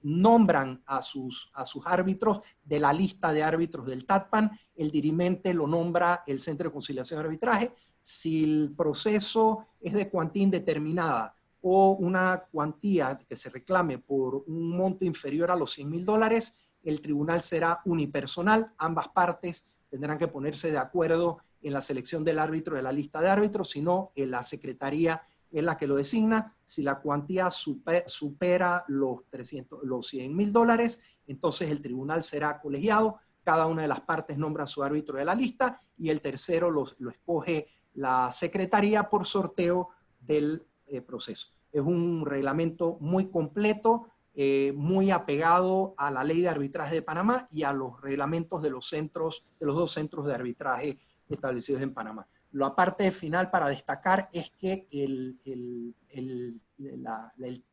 nombran a sus árbitros de la lista de árbitros del TATPAN, el dirimente lo nombra el Centro de Conciliación y Arbitraje. Si el proceso es de cuantía indeterminada o una cuantía que se reclame por un monto inferior a los $100,000, el tribunal será unipersonal. Ambas partes tendrán que ponerse de acuerdo en la selección del árbitro de la lista de árbitros, sino la secretaría es la que lo designa. Si la cuantía supera los $100,000, entonces el tribunal será colegiado. Cada una de las partes nombra a su árbitro de la lista y el tercero lo escoge la secretaría por sorteo del proceso. Es un reglamento muy completo, muy apegado a la ley de arbitraje de Panamá y a los reglamentos de los dos centros de arbitraje establecidos en Panamá. La parte final para destacar es que el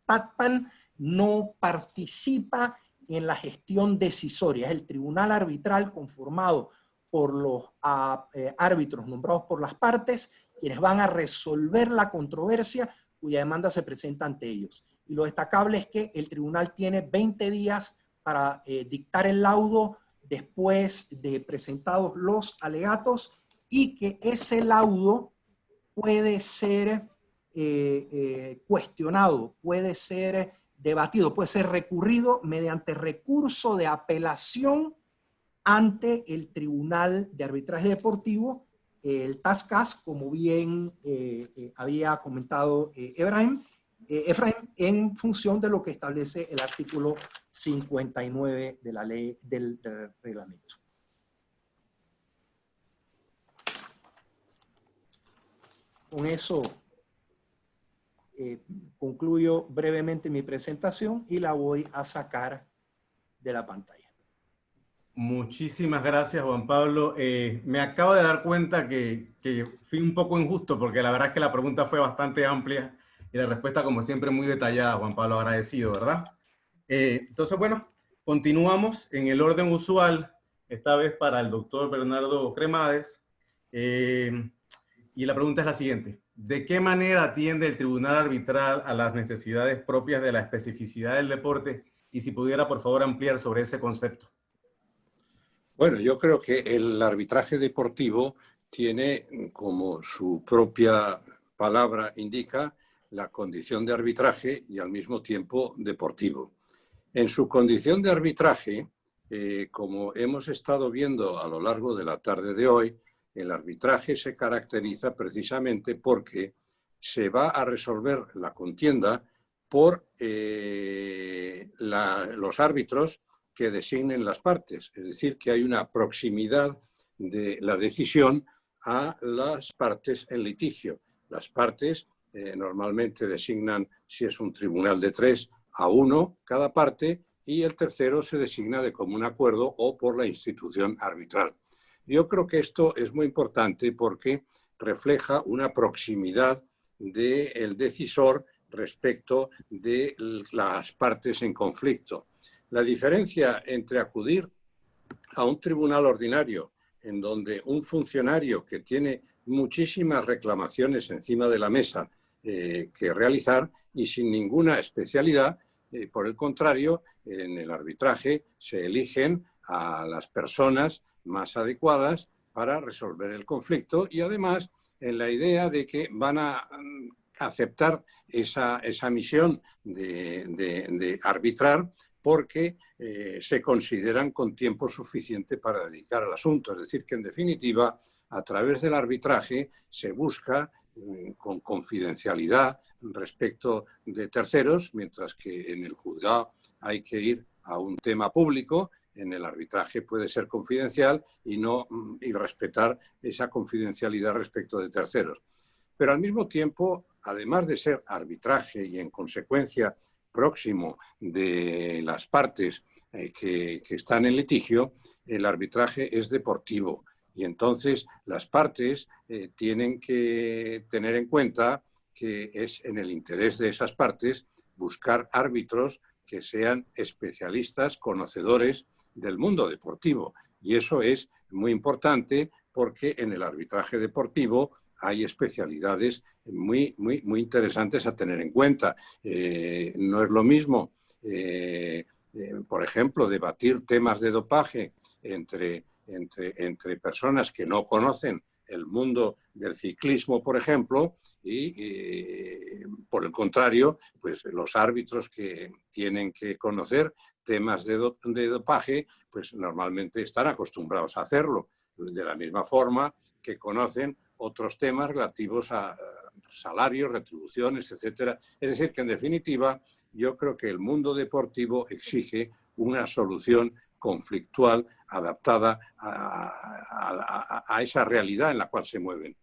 TATPAN no participa en la gestión decisoria. Es el tribunal arbitral conformado por los árbitros nombrados por las partes, quienes van a resolver la controversia cuya demanda se presenta ante ellos. Y lo destacable es que el tribunal tiene 20 días para dictar el laudo después de presentados los alegatos, y que ese laudo puede ser cuestionado, puede ser debatido, puede ser recurrido mediante recurso de apelación ante el Tribunal de Arbitraje Deportivo, el TASCAS, como bien había comentado Efraín, en función de lo que establece el artículo 59 de la ley del reglamento. Con eso concluyo brevemente mi presentación y la voy a sacar de la pantalla. Muchísimas gracias, Juan Pablo. Me acabo de dar cuenta que fui un poco injusto, porque la verdad es que la pregunta fue bastante amplia y la respuesta, como siempre, muy detallada, Juan Pablo, agradecido, ¿verdad? Entonces, bueno, continuamos en el orden usual, esta vez para el doctor Bernardo Cremades. Y la pregunta es la siguiente: ¿de qué manera atiende el tribunal arbitral a las necesidades propias de la especificidad del deporte? Y si pudiera, por favor, ampliar sobre ese concepto. Bueno, yo creo que el arbitraje deportivo tiene, como su propia palabra indica, la condición de arbitraje y al mismo tiempo deportivo. En su condición de arbitraje, como hemos estado viendo a lo largo de la tarde de hoy, el arbitraje se caracteriza precisamente porque se va a resolver la contienda por los árbitros que designen las partes. Es decir, que hay una proximidad de la decisión a las partes en litigio. Las partes normalmente designan, si es un tribunal de 3, a 1 cada parte, y el tercero se designa de común acuerdo o por la institución arbitral. Yo creo que esto es muy importante porque refleja una proximidad del decisor respecto de las partes en conflicto. La diferencia entre acudir a un tribunal ordinario, en donde un funcionario que tiene muchísimas reclamaciones encima de la mesa que realizar y sin ninguna especialidad, por el contrario, en el arbitraje se eligen a las personas más adecuadas para resolver el conflicto, y además en la idea de que van a aceptar esa misión de arbitrar porque se consideran con tiempo suficiente para dedicar al asunto. Es decir, que en definitiva, a través del arbitraje se busca con confidencialidad respecto de terceros, mientras que en el juzgado hay que ir a un tema público. En el arbitraje puede ser confidencial y respetar esa confidencialidad respecto de terceros. Pero al mismo tiempo, además de ser arbitraje y en consecuencia próximo de las partes que están en litigio, el arbitraje es deportivo. Y entonces las partes tienen que tener en cuenta que es en el interés de esas partes buscar árbitros que sean especialistas, conocedores del mundo deportivo. Y eso es muy importante porque en el arbitraje deportivo hay especialidades muy interesantes a tener en cuenta. No es lo mismo, por ejemplo, debatir temas de dopaje entre personas que no conocen el mundo del ciclismo, por ejemplo, y por el contrario, pues los árbitros que tienen que conocer temas de dopaje, pues normalmente están acostumbrados a hacerlo, de la misma forma que conocen otros temas relativos a salarios, retribuciones, etcétera. Es decir, que en definitiva, yo creo que el mundo deportivo exige una solución conflictual adaptada a esa realidad en la cual se mueven.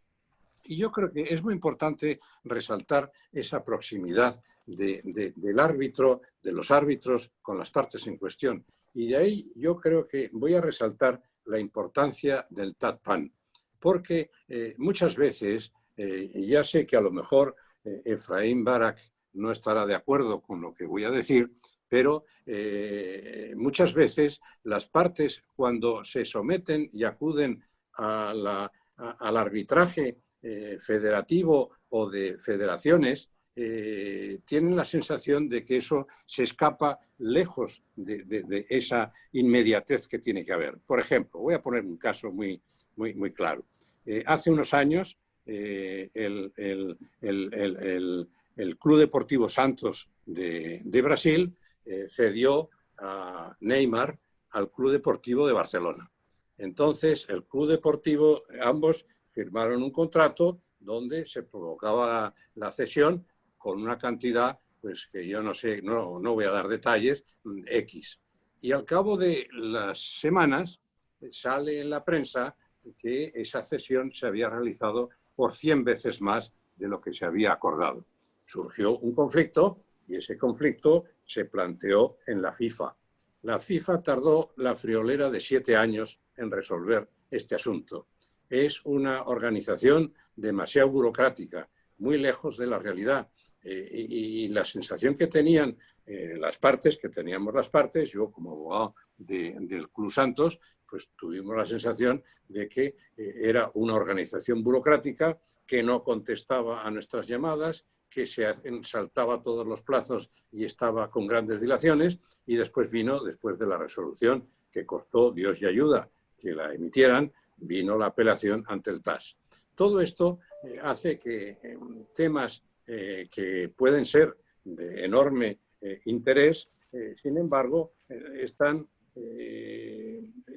Y yo creo que es muy importante resaltar esa proximidad del árbitro, de los árbitros con las partes en cuestión. Y de ahí yo creo que voy a resaltar la importancia del TADPAN, porque muchas veces, ya sé que a lo mejor Efraín Barak no estará de acuerdo con lo que voy a decir, pero muchas veces las partes, cuando se someten y acuden al arbitraje federativo o de federaciones, tienen la sensación de que eso se escapa lejos de esa inmediatez que tiene que haber. Por ejemplo, voy a poner un caso muy claro. Hace unos años, el Club Deportivo Santos de Brasil cedió a Neymar al Club Deportivo de Barcelona. Entonces, el Club Deportivo, ambos firmaron un contrato donde se provocaba la cesión con una cantidad, pues que yo no sé, no voy a dar detalles, X. Y al cabo de las semanas sale en la prensa que esa cesión se había realizado por 100 veces más de lo que se había acordado. Surgió un conflicto y ese conflicto se planteó en la FIFA. La FIFA tardó la friolera de 7 años en resolver este asunto. Es una organización demasiado burocrática, muy lejos de la realidad. Y la sensación que tenían las partes, yo como abogado del Club Santos, pues tuvimos la sensación de que era una organización burocrática que no contestaba a nuestras llamadas, que se saltaba todos los plazos y estaba con grandes dilaciones, y después después de la resolución que costó Dios y ayuda que la emitieran, vino la apelación ante el TAS. Todo esto hace que temas que pueden ser de enorme interés, sin embargo, están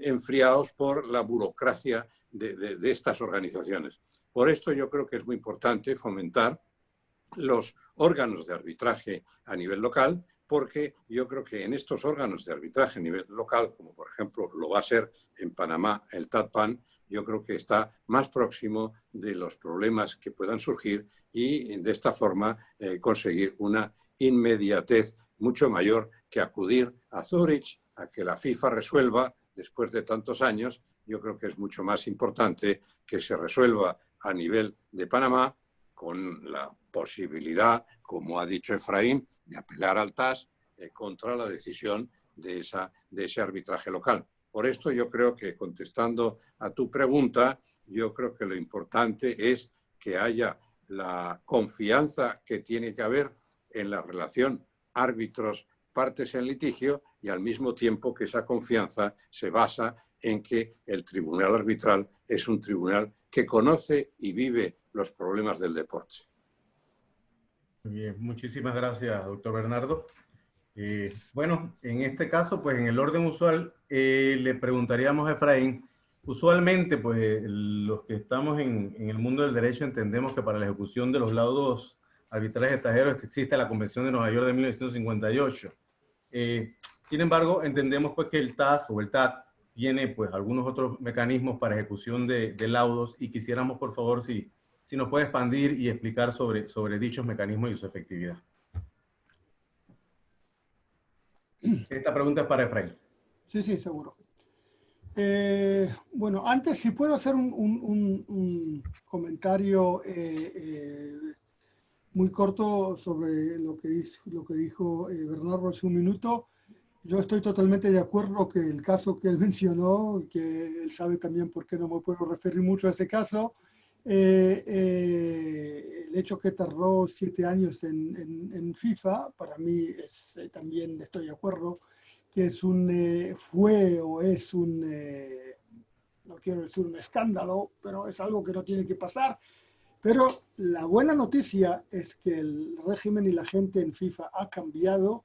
enfriados por la burocracia de estas organizaciones. Por esto yo creo que es muy importante fomentar los órganos de arbitraje a nivel local, porque yo creo que en estos órganos de arbitraje a nivel local, como por ejemplo lo va a ser en Panamá el TADPAN, yo creo que está más próximo de los problemas que puedan surgir y de esta forma conseguir una inmediatez mucho mayor que acudir a Zúrich a que la FIFA resuelva después de tantos años. Yo creo que es mucho más importante que se resuelva a nivel de Panamá, con la posibilidad, como ha dicho Efraín, de apelar al TAS contra la decisión de ese arbitraje local. Por esto yo creo que, contestando a tu pregunta, yo creo que lo importante es que haya la confianza que tiene que haber en la relación árbitros-partes en litigio, y al mismo tiempo que esa confianza se basa en que el tribunal arbitral es un tribunal que conoce y vive los problemas del deporte. Bien, muchísimas gracias, doctor Bernardo. Bueno, en este caso, pues en el orden usual, le preguntaríamos a Efraín, usualmente, pues los que estamos en el mundo del derecho entendemos que para la ejecución de los laudos arbitrales extranjeros existe la Convención de Nueva York de 1958. Sin embargo, entendemos pues que el TAS o el TAT tiene pues algunos otros mecanismos para ejecución de laudos, y quisiéramos, por favor, si nos puede expandir y explicar sobre dichos mecanismos y su efectividad. Esta pregunta es para Efraín. Sí, seguro. Bueno, antes, si puedo hacer un comentario muy corto sobre lo que dijo Bernardo hace un minuto. Yo estoy totalmente de acuerdo que el caso que él mencionó, que él sabe también por qué no me puedo referir mucho a ese caso, el hecho que tardó 7 años en FIFA, para mí también estoy de acuerdo que es fue o es no quiero decir un escándalo, pero es algo que no tiene que pasar. Pero la buena noticia es que el régimen y la gente en FIFA ha cambiado,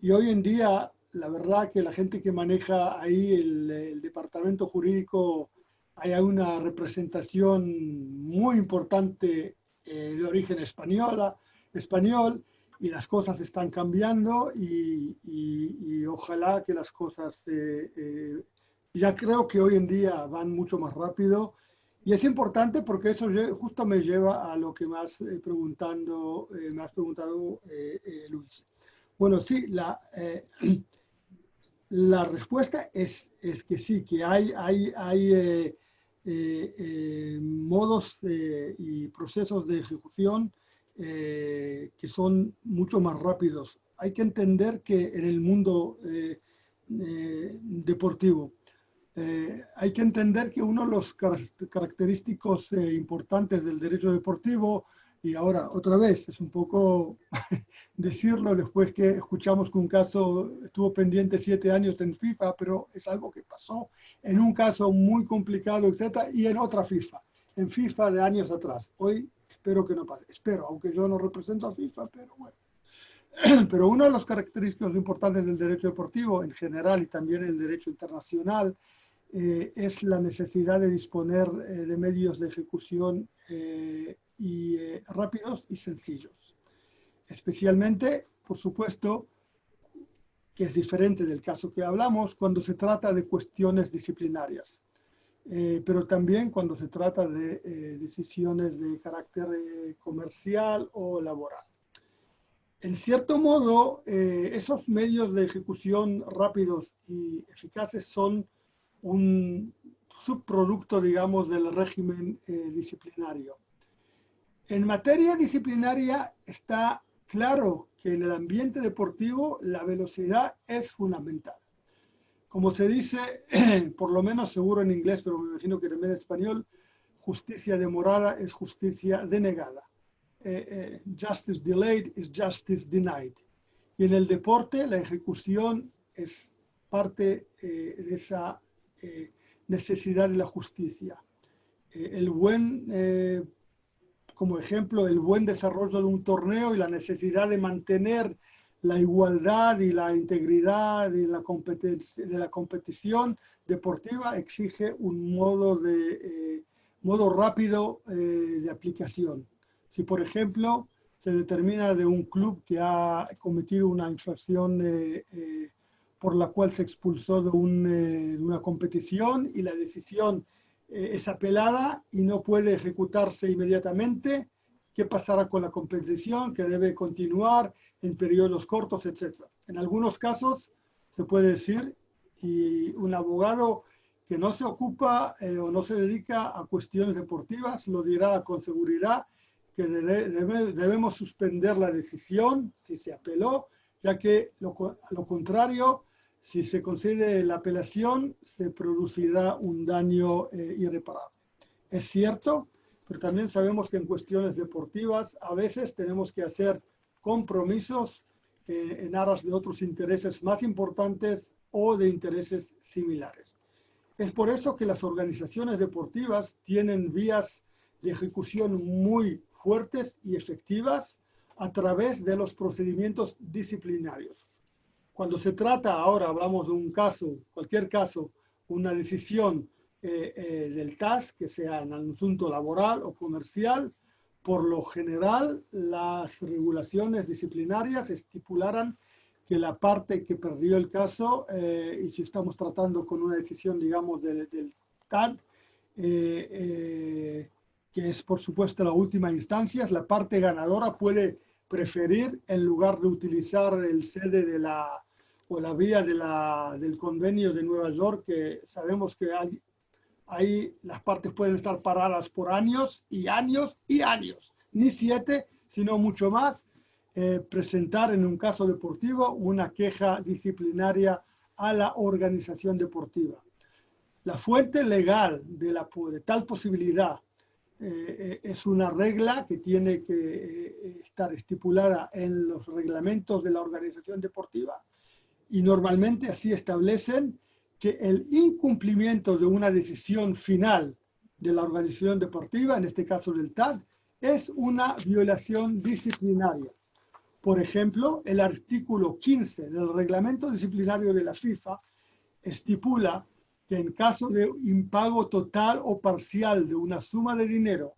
y hoy en día la verdad que la gente que maneja ahí el departamento jurídico, hay una representación muy importante de origen español, y las cosas están cambiando, y ojalá que las cosas, ya creo que hoy en día van mucho más rápido, y es importante porque eso justo me lleva a lo que me has preguntado, Luis. Bueno, sí, la respuesta es que sí, que hay modos y procesos de ejecución que son mucho más rápidos. Hay que entender que en el mundo deportivo, hay que entender que uno de los característicos importantes del derecho deportivo Y ahora, otra vez, es un poco decirlo después que escuchamos que un caso estuvo pendiente 7 años en FIFA, pero es algo que pasó en un caso muy complicado, etcétera, y en otra FIFA, en FIFA de años atrás. Hoy espero que no pase, espero, aunque yo no represento a FIFA, pero bueno. Pero una de las características importantes del derecho deportivo en general y también el derecho internacional es la necesidad de disponer de medios de ejecución rápidos y sencillos. Especialmente, por supuesto, que es diferente del caso que hablamos cuando se trata de cuestiones disciplinarias, pero también cuando se trata de decisiones de carácter comercial o laboral. En cierto modo, esos medios de ejecución rápidos y eficaces son un subproducto, digamos, del régimen disciplinario. En materia disciplinaria está claro que en el ambiente deportivo la velocidad es fundamental. Como se dice, por lo menos seguro en inglés, pero me imagino que también en español, justicia demorada es justicia denegada. Justice delayed is justice denied. Y en el deporte la ejecución es parte de esa necesidad de la justicia. Como ejemplo, el buen desarrollo de un torneo y la necesidad de mantener la igualdad y la integridad de la competición deportiva exige un modo rápido de aplicación. Si, por ejemplo, se determina de un club que ha cometido una infracción por la cual se expulsó de una competición y la decisión es apelada y no puede ejecutarse inmediatamente, ¿qué pasará con la competición? Que debe continuar en periodos cortos, etc. En algunos casos se puede decir, y un abogado que no se ocupa o no se dedica a cuestiones deportivas lo dirá con seguridad, que debemos suspender la decisión si se apeló, ya que a lo contrario, si se concede la apelación, se producirá un daño irreparable. Es cierto, pero también sabemos que en cuestiones deportivas a veces tenemos que hacer compromisos en aras de otros intereses más importantes o de intereses similares. Es por eso que las organizaciones deportivas tienen vías de ejecución muy fuertes y efectivas a través de los procedimientos disciplinarios. Cuando se trata, ahora hablamos de un caso, cualquier caso, una decisión del TAS, que sea en un asunto laboral o comercial, por lo general las regulaciones disciplinarias estipularán que la parte que perdió el caso, y si estamos tratando con una decisión, digamos, del TAD, que es por supuesto la última instancia, la parte ganadora puede preferir, en lugar de utilizar el sede de la vía del convenio de Nueva York, que sabemos que ahí las partes pueden estar paradas por años y años y años, ni 7, sino mucho más, presentar en un caso deportivo una queja disciplinaria a la organización deportiva. La fuente legal de tal posibilidad es una regla que tiene que estar estipulada en los reglamentos de la organización deportiva y normalmente así establecen que el incumplimiento de una decisión final de la organización deportiva, en este caso del TAD, es una violación disciplinaria. Por ejemplo, el artículo 15 del reglamento disciplinario de la FIFA estipula que en caso de impago total o parcial de una suma de dinero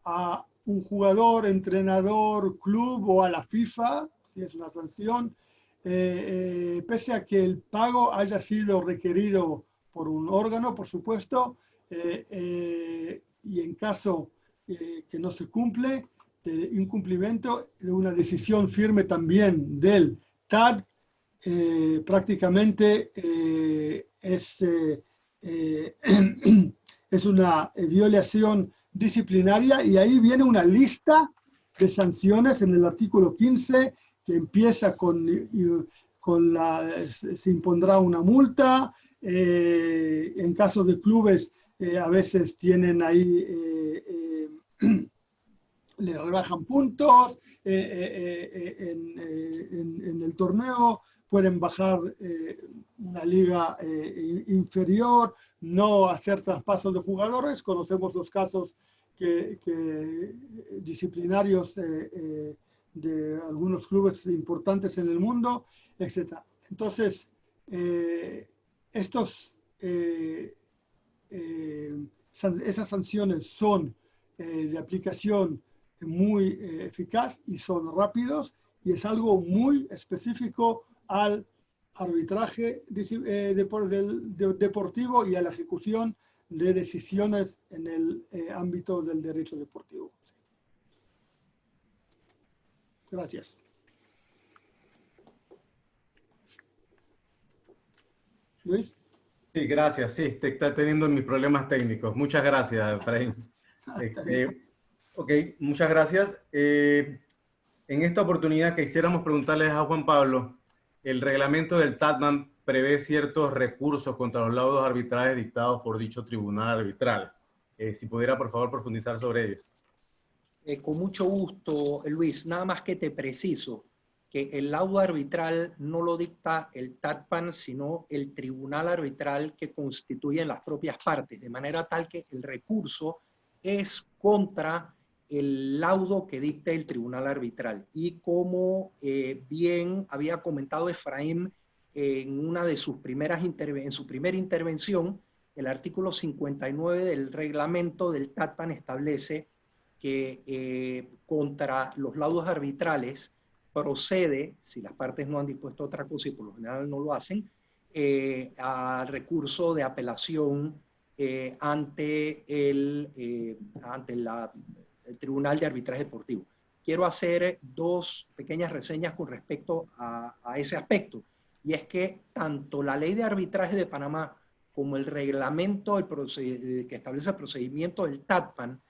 a un jugador, entrenador, club o a la FIFA, si es una sanción, pese a que el pago haya sido requerido por un órgano, por supuesto, y en caso que no se cumple, de incumplimiento de una decisión firme también del TAD, prácticamente es una violación disciplinaria, y ahí viene una lista de sanciones en el artículo 15 que empieza se impondrá una multa, en caso de clubes a veces tienen ahí le rebajan puntos en el torneo, pueden bajar una liga inferior, no hacer traspasos de jugadores. Conocemos los casos disciplinarios de algunos clubes importantes en el mundo, etc. Entonces, esas sanciones son de aplicación muy eficaz y son rápidos, y es algo muy específico al arbitraje deportivo y a la ejecución de decisiones en el ámbito del derecho deportivo. Gracias. Luis. Sí, gracias. Sí, te está teniendo mis problemas técnicos. Muchas gracias, Efraín. Ok, muchas gracias. En esta oportunidad quisiéramos preguntarles a Juan Pablo, el reglamento del TATMAN prevé ciertos recursos contra los laudos arbitrales dictados por dicho tribunal arbitral. Si pudiera, por favor, profundizar sobre ellos. Con mucho gusto, Luis. Nada más que te preciso que el laudo arbitral no lo dicta el TATPAN, sino el tribunal arbitral que constituyen las propias partes, de manera tal que el recurso es contra el laudo que dicta el tribunal arbitral. Y como bien había comentado Efraín en una de sus primeras en su primera intervención, el artículo 59 del reglamento del TATPAN establece que contra los laudos arbitrales procede, si las partes no han dispuesto otra cosa y por lo general no lo hacen, al recurso de apelación ante el Tribunal de Arbitraje Deportivo. Quiero hacer dos pequeñas reseñas con respecto a ese aspecto, y es que tanto la Ley de Arbitraje de Panamá como el reglamento que establece el procedimiento del TATPAN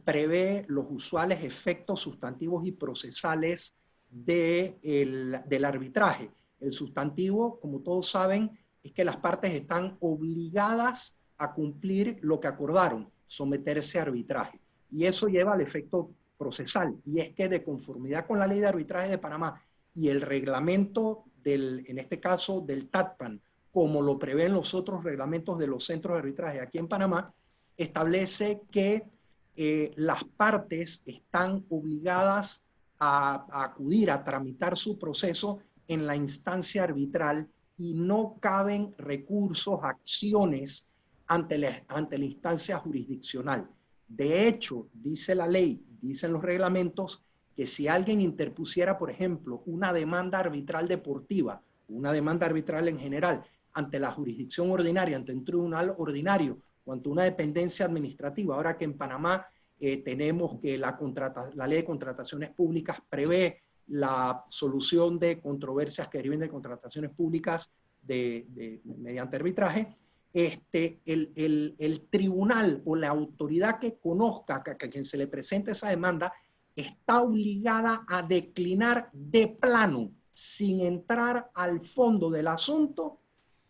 prevé los usuales efectos sustantivos y procesales del arbitraje. El sustantivo, como todos saben, es que las partes están obligadas a cumplir lo que acordaron, someterse a arbitraje. Y eso lleva al efecto procesal, y es que de conformidad con la Ley de Arbitraje de Panamá y el reglamento en este caso del TATPAN, como lo prevén los otros reglamentos de los centros de arbitraje aquí en Panamá, establece que las partes están obligadas a acudir a tramitar su proceso en la instancia arbitral y no caben recursos, acciones ante la instancia jurisdiccional. De hecho, dice la ley, dicen los reglamentos, que si alguien interpusiera, por ejemplo, una demanda arbitral deportiva, una demanda arbitral en general, ante la jurisdicción ordinaria, ante un tribunal ordinario o ante una dependencia administrativa, ahora que en Panamá tenemos que la ley de contrataciones públicas prevé la solución de controversias que deriven de contrataciones públicas mediante arbitraje, el tribunal o la autoridad que conozca a quien se le presente esa demanda está obligada a declinar de plano, sin entrar al fondo del asunto,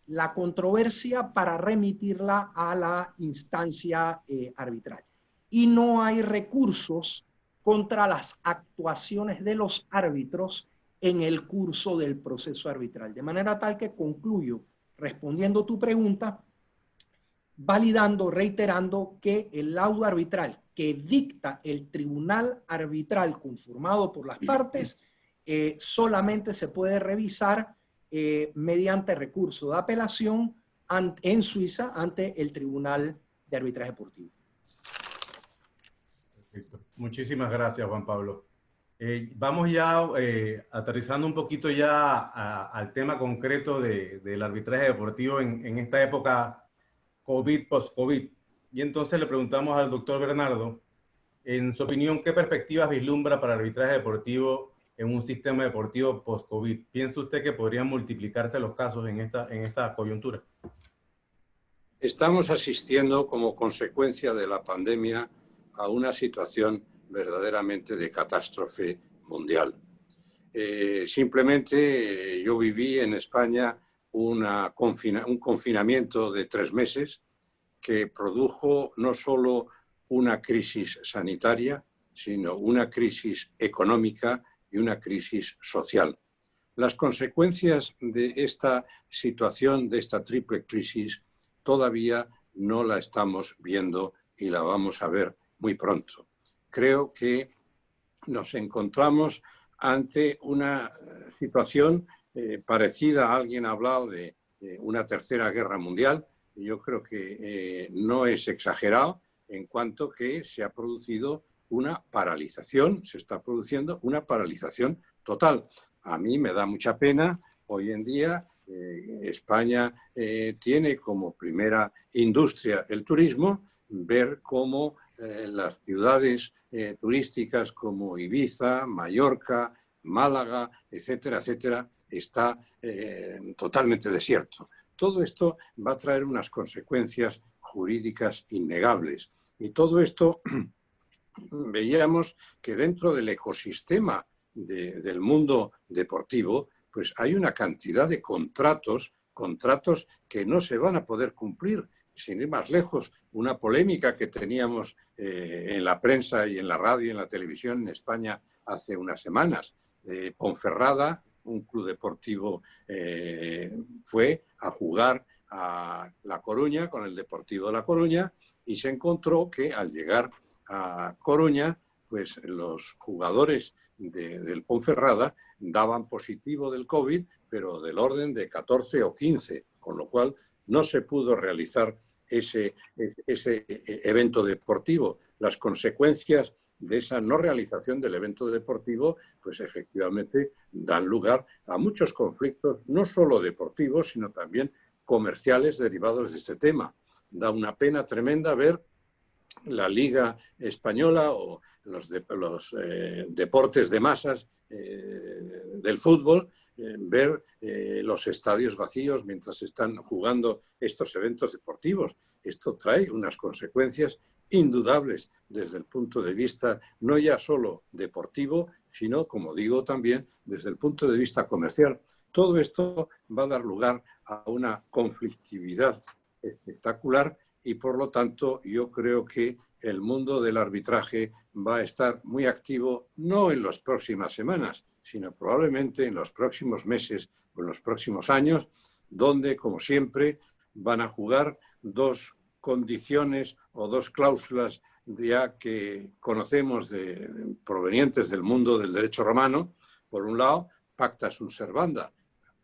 la controversia para remitirla a la instancia arbitral. Y no hay recursos contra las actuaciones de los árbitros en el curso del proceso arbitral. De manera tal que concluyo respondiendo tu pregunta, validando, reiterando que el laudo arbitral que dicta el tribunal arbitral conformado por las partes solamente se puede revisar mediante recurso de apelación en Suiza ante el Tribunal de Arbitraje Deportivo. Perfecto. Muchísimas gracias, Juan Pablo. Vamos ya aterrizando un poquito ya al tema concreto del arbitraje deportivo en esta época COVID, post-COVID. Y entonces le preguntamos al doctor Bernardo, en su opinión, ¿qué perspectivas vislumbra para el arbitraje deportivo en un sistema deportivo post-COVID? ¿Piensa usted que podrían multiplicarse los casos en esta coyuntura? Estamos asistiendo como consecuencia de la pandemia a una situación verdaderamente de catástrofe mundial. Simplemente yo viví en España un confinamiento de 3 meses que produjo no solo una crisis sanitaria, sino una crisis económica y una crisis social. Las consecuencias de esta situación, de esta triple crisis, todavía no la estamos viendo y la vamos a ver muy pronto. Creo que nos encontramos ante una situación parecida. Alguien ha hablado de una tercera guerra mundial. Yo creo que no es exagerado en cuanto que se ha producido una paralización, se está produciendo una paralización total. A mí me da mucha pena. Hoy en día España tiene como primera industria el turismo, ver cómo las ciudades turísticas como Ibiza, Mallorca, Málaga, etcétera, etcétera, está totalmente desierto. Todo esto va a traer unas consecuencias jurídicas innegables. Y todo esto veíamos que dentro del ecosistema del mundo deportivo, pues hay una cantidad de contratos que no se van a poder cumplir. Sin ir más lejos, una polémica que teníamos en la prensa y en la radio y en la televisión en España hace unas semanas. Ponferrada, un club deportivo, fue a jugar a La Coruña con el Deportivo de La Coruña y se encontró que al llegar a Coruña, pues los jugadores del Ponferrada daban positivo del COVID, pero del orden de 14 o 15, con lo cual no se pudo realizar ese evento deportivo. Las consecuencias de esa no realización del evento deportivo, pues efectivamente dan lugar a muchos conflictos, no solo deportivos, sino también comerciales derivados de este tema. Da una pena tremenda ver la Liga Española o los deportes de masas del fútbol, ver los estadios vacíos mientras están jugando estos eventos deportivos. Esto trae unas consecuencias indudables desde el punto de vista no ya solo deportivo, sino, como digo, también desde el punto de vista comercial. Todo esto va a dar lugar a una conflictividad espectacular y, por lo tanto, yo creo que el mundo del arbitraje va a estar muy activo, no en las próximas semanas, sino probablemente en los próximos meses o en los próximos años, donde, como siempre, van a jugar dos condiciones o dos cláusulas ya que conocemos provenientes del mundo del derecho romano. Por un lado, pacta sunt servanda.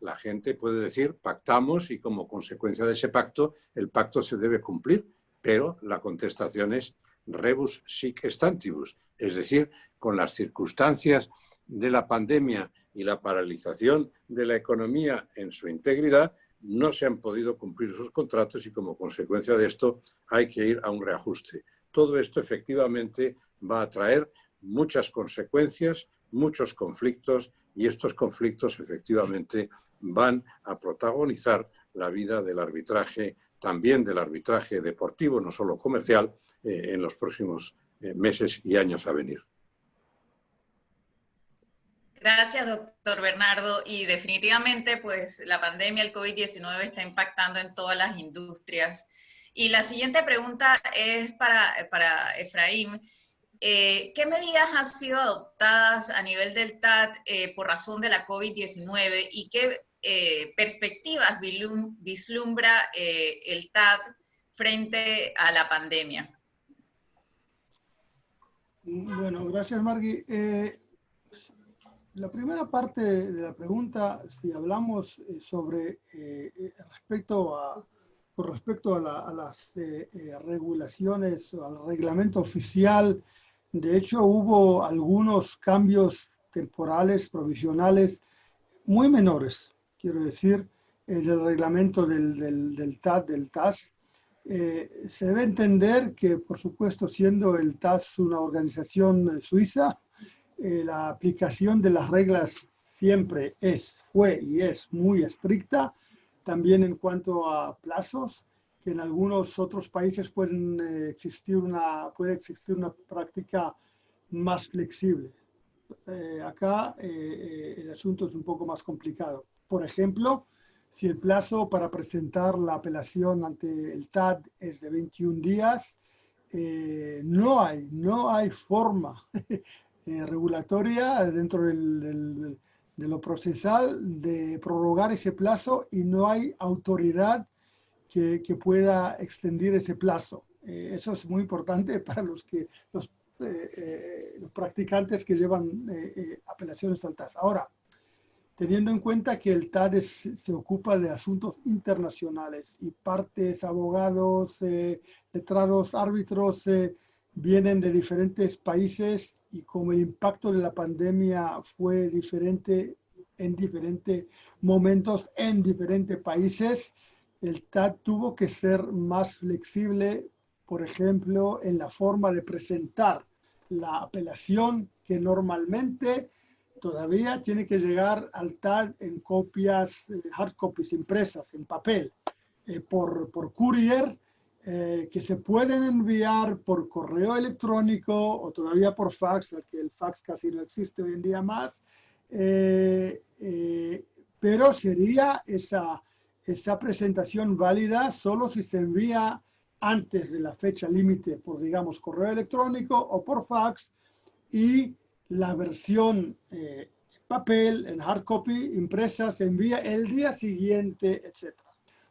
La gente puede decir pactamos y como consecuencia de ese pacto, el pacto se debe cumplir, pero la contestación es rebus sic stantibus, es decir, con las circunstancias de la pandemia y la paralización de la economía en su integridad, no se han podido cumplir esos contratos y como consecuencia de esto hay que ir a un reajuste. Todo esto efectivamente va a traer muchas consecuencias, muchos conflictos y estos conflictos efectivamente van a protagonizar la vida del arbitraje, también del arbitraje deportivo, no solo comercial, en los próximos meses y años a venir. Gracias, doctor Bernardo. Y definitivamente, pues, la pandemia, el COVID-19 está impactando en todas las industrias. Y la siguiente pregunta es para Efraín. ¿Qué medidas han sido adoptadas a nivel del TAT por razón de la COVID-19 y qué perspectivas vislumbra el TAT frente a la pandemia? Bueno, gracias, Margui. La primera parte de la pregunta, si hablamos sobre con respecto a las regulaciones o al reglamento oficial, de hecho hubo algunos cambios temporales, provisionales, muy menores, quiero decir, del reglamento del TAT, del TAS. Se debe entender que, por supuesto, siendo el TAS una organización suiza, la aplicación de las reglas siempre fue y es muy estricta, también en cuanto a plazos, que en algunos otros países puede existir una práctica más flexible. Acá el asunto es un poco más complicado. Por ejemplo, si el plazo para presentar la apelación ante el TAT es de 21 días, no hay forma regulatoria dentro de lo procesal de prorrogar ese plazo y no hay autoridad que pueda extender ese plazo. Eso es muy importante para los practicantes que llevan apelaciones al TAS. Ahora, teniendo en cuenta que el TAD se ocupa de asuntos internacionales y partes, abogados, letrados, árbitros vienen de diferentes países y como el impacto de la pandemia fue diferente en diferentes momentos en diferentes países, el TAD tuvo que ser más flexible, por ejemplo, en la forma de presentar la apelación que normalmente todavía tiene que llegar al TAD en copias, hard copies impresas, en papel, por courier, que se pueden enviar por correo electrónico o todavía por fax, que el fax casi no existe hoy en día más, pero sería esa presentación válida solo si se envía antes de la fecha límite por, digamos, correo electrónico o por fax, y la versión papel, en hard copy, impresa, se envía el día siguiente, etc.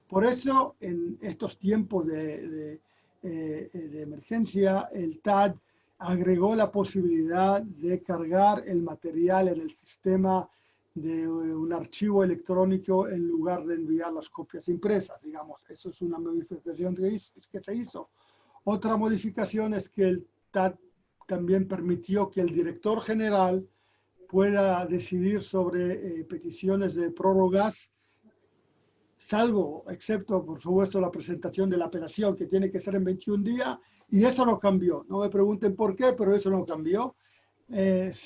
Por eso, en estos tiempos de emergencia, el TAD agregó la posibilidad de cargar el material en el sistema de un archivo electrónico en lugar de enviar las copias impresas, digamos. Eso es una modificación que se hizo. Otra modificación es que el TAD también permitió que el director general pueda decidir sobre peticiones de prórrogas, salvo, excepto, por supuesto, la presentación de la apelación, que tiene que ser en 21 días, y eso no cambió. No me pregunten por qué, pero eso no cambió. Él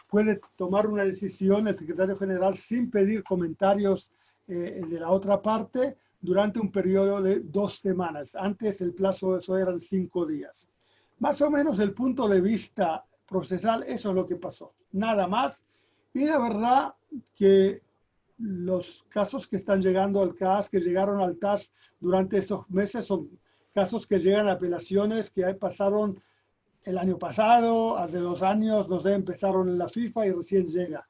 puede tomar una decisión, el secretario general, sin pedir comentarios de la otra parte durante un periodo de 2 semanas. Antes el plazo de eso eran 5 días. Más o menos el punto de vista procesal, eso es lo que pasó. Nada más. Y la verdad que los casos que están llegando al CAS, que llegaron al TAS durante estos meses, son casos que llegan a apelaciones que pasaron el año pasado, hace 2 años, no sé, empezaron en la FIFA y recién llega.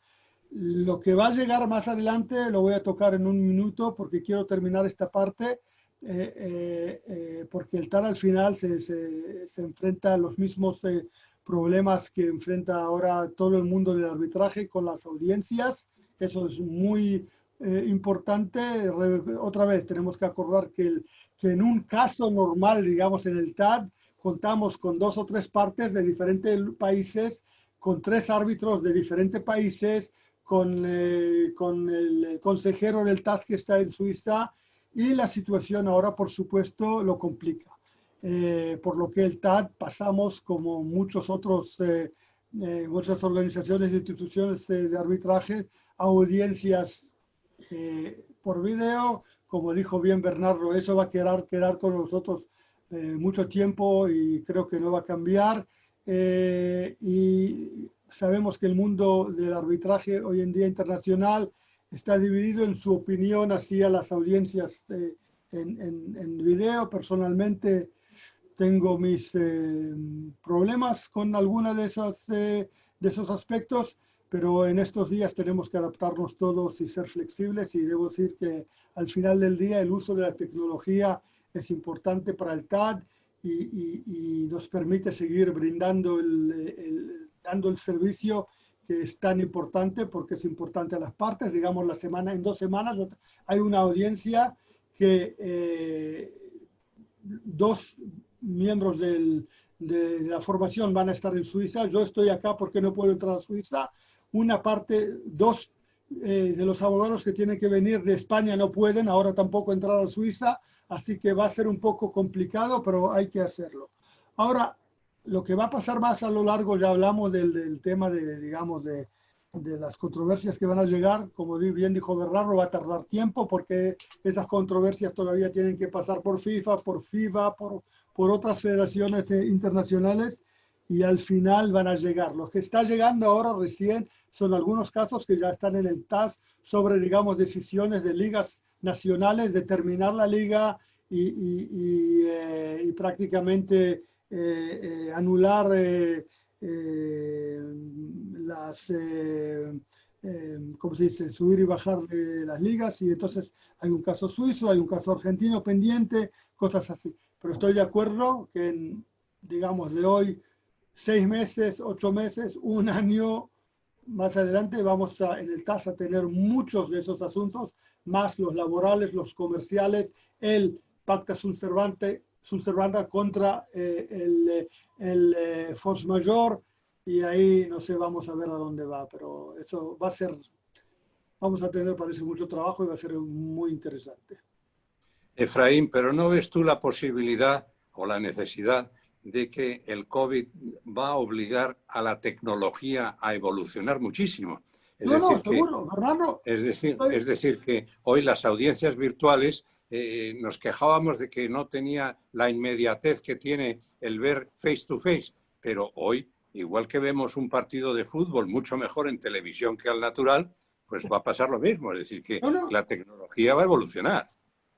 Lo que va a llegar más adelante lo voy a tocar en un minuto porque quiero terminar esta parte, porque el TAD al final se enfrenta a los mismos problemas que enfrenta ahora todo el mundo del arbitraje con las audiencias. Eso es muy importante. Otra vez tenemos que acordar que en un caso normal, digamos en el TAD, contamos con 2 o 3 partes de diferentes países, con 3 árbitros de diferentes países, con el consejero del TAS que está en Suiza, y la situación ahora, por supuesto, lo complica. Por lo que el TAD pasamos, como muchas otras organizaciones e instituciones de arbitraje, a audiencias por video. Como dijo bien Bernardo, eso va a quedar con nosotros mucho tiempo y creo que no va a cambiar. Y sabemos que el mundo del arbitraje hoy en día internacional está dividido en su opinión hacia las audiencias en video. Personalmente tengo mis problemas con alguna de esos aspectos, pero en estos días tenemos que adaptarnos todos y ser flexibles, y debo decir que al final del día el uso de la tecnología es importante para el TAD y nos permite seguir brindando dando el servicio que es tan importante, porque es importante a las partes. Digamos, en 2 semanas hay una audiencia que 2 miembros de la formación van a estar en Suiza. Yo estoy acá porque no puedo entrar a Suiza. Una parte, 2 de los abogados que tienen que venir de España no pueden ahora tampoco entrar a Suiza, así que va a ser un poco complicado, pero hay que hacerlo. Ahora, lo que va a pasar más a lo largo, ya hablamos del tema de las controversias que van a llegar. Como bien dijo Bernardo, va a tardar tiempo porque esas controversias todavía tienen que pasar por FIFA, por FIBA, por otras federaciones internacionales, y al final van a llegar. Lo que está llegando ahora recién son algunos casos que ya están en el TAS sobre, digamos, decisiones de ligas nacionales de terminar la liga y prácticamente anular las, ¿cómo se dice?, subir y bajar las ligas, y entonces hay un caso suizo, hay un caso argentino pendiente, cosas así. Pero estoy de acuerdo que, digamos, de hoy, 6 meses, 8 meses, un año más adelante vamos en el TAS a tener muchos de esos asuntos, más los laborales, los comerciales, el pacta sunt servanda contra el force majeure, y ahí no sé, vamos a ver a dónde va, pero eso va a ser, vamos a tener, parece, mucho trabajo y va a ser muy interesante. Efraín, pero ¿no ves tú la posibilidad o la necesidad de que el COVID va a obligar a la tecnología a evolucionar muchísimo? Seguro, Fernando. Es decir, que hoy las audiencias virtuales nos quejábamos de que no tenía la inmediatez que tiene el ver face to face, pero hoy, igual que vemos un partido de fútbol mucho mejor en televisión que al natural, pues va a pasar lo mismo. Es decir, que la tecnología va a evolucionar.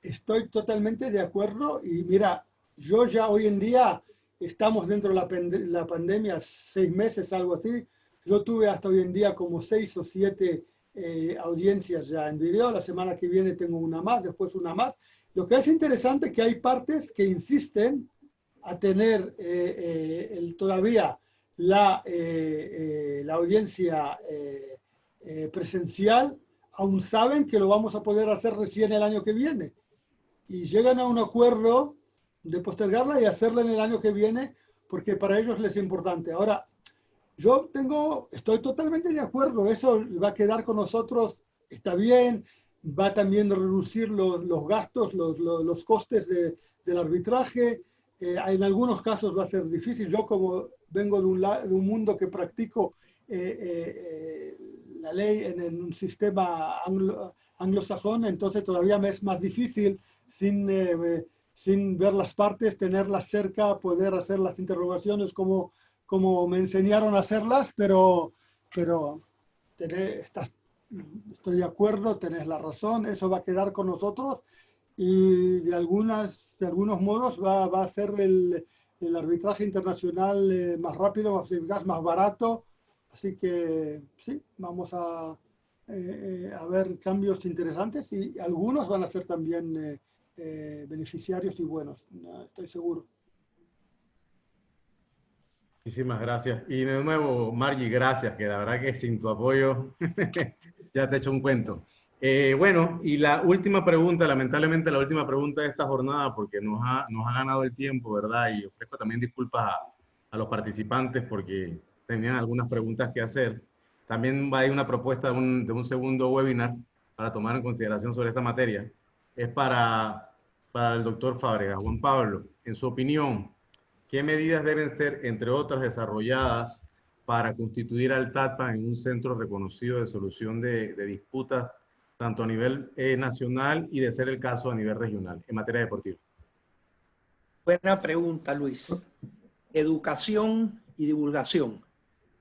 Estoy totalmente de acuerdo, y mira, yo ya hoy en día estamos dentro de la pandemia, 6 meses, algo así. Yo tuve hasta hoy en día como 6 o 7 audiencias ya en video. La semana que viene tengo una más, después una más. Lo que es interesante es que hay partes que insisten a tener todavía la audiencia presencial, aún saben que lo vamos a poder hacer recién el año que viene. Y llegan a un acuerdo de postergarla y hacerla en el año que viene, porque para ellos les es importante. Ahora, estoy totalmente de acuerdo, eso va a quedar con nosotros, está bien, va también a reducir los gastos, los costes del arbitraje. En algunos casos va a ser difícil. Yo, como vengo de un mundo que practico la ley en un sistema anglosajón, entonces todavía me es más difícil sin ver las partes, tenerlas cerca, poder hacer las interrogaciones como me enseñaron a hacerlas, pero estoy de acuerdo, tenés la razón, eso va a quedar con nosotros, y de algunos modos va a ser el arbitraje internacional más rápido, más eficaz, más barato. Así que sí, vamos a ver cambios interesantes, y algunos van a ser también beneficiarios y buenos, estoy seguro. Muchísimas gracias. Y de nuevo, Margie, gracias, que la verdad que sin tu apoyo ya te he hecho un cuento. Bueno, y la última pregunta, lamentablemente la última pregunta de esta jornada, porque nos ha ganado el tiempo, ¿verdad? Y ofrezco también disculpas a los participantes porque tenían algunas preguntas que hacer. También va a ir una propuesta de un segundo webinar para tomar en consideración sobre esta materia. Es para el doctor Fábregas. Juan Pablo, en su opinión, ¿qué medidas deben ser, entre otras, desarrolladas para constituir al TATPA en un centro reconocido de solución de disputas, tanto a nivel nacional y, de ser el caso, a nivel regional, en materia deportiva? Buena pregunta, Luis. Educación y divulgación,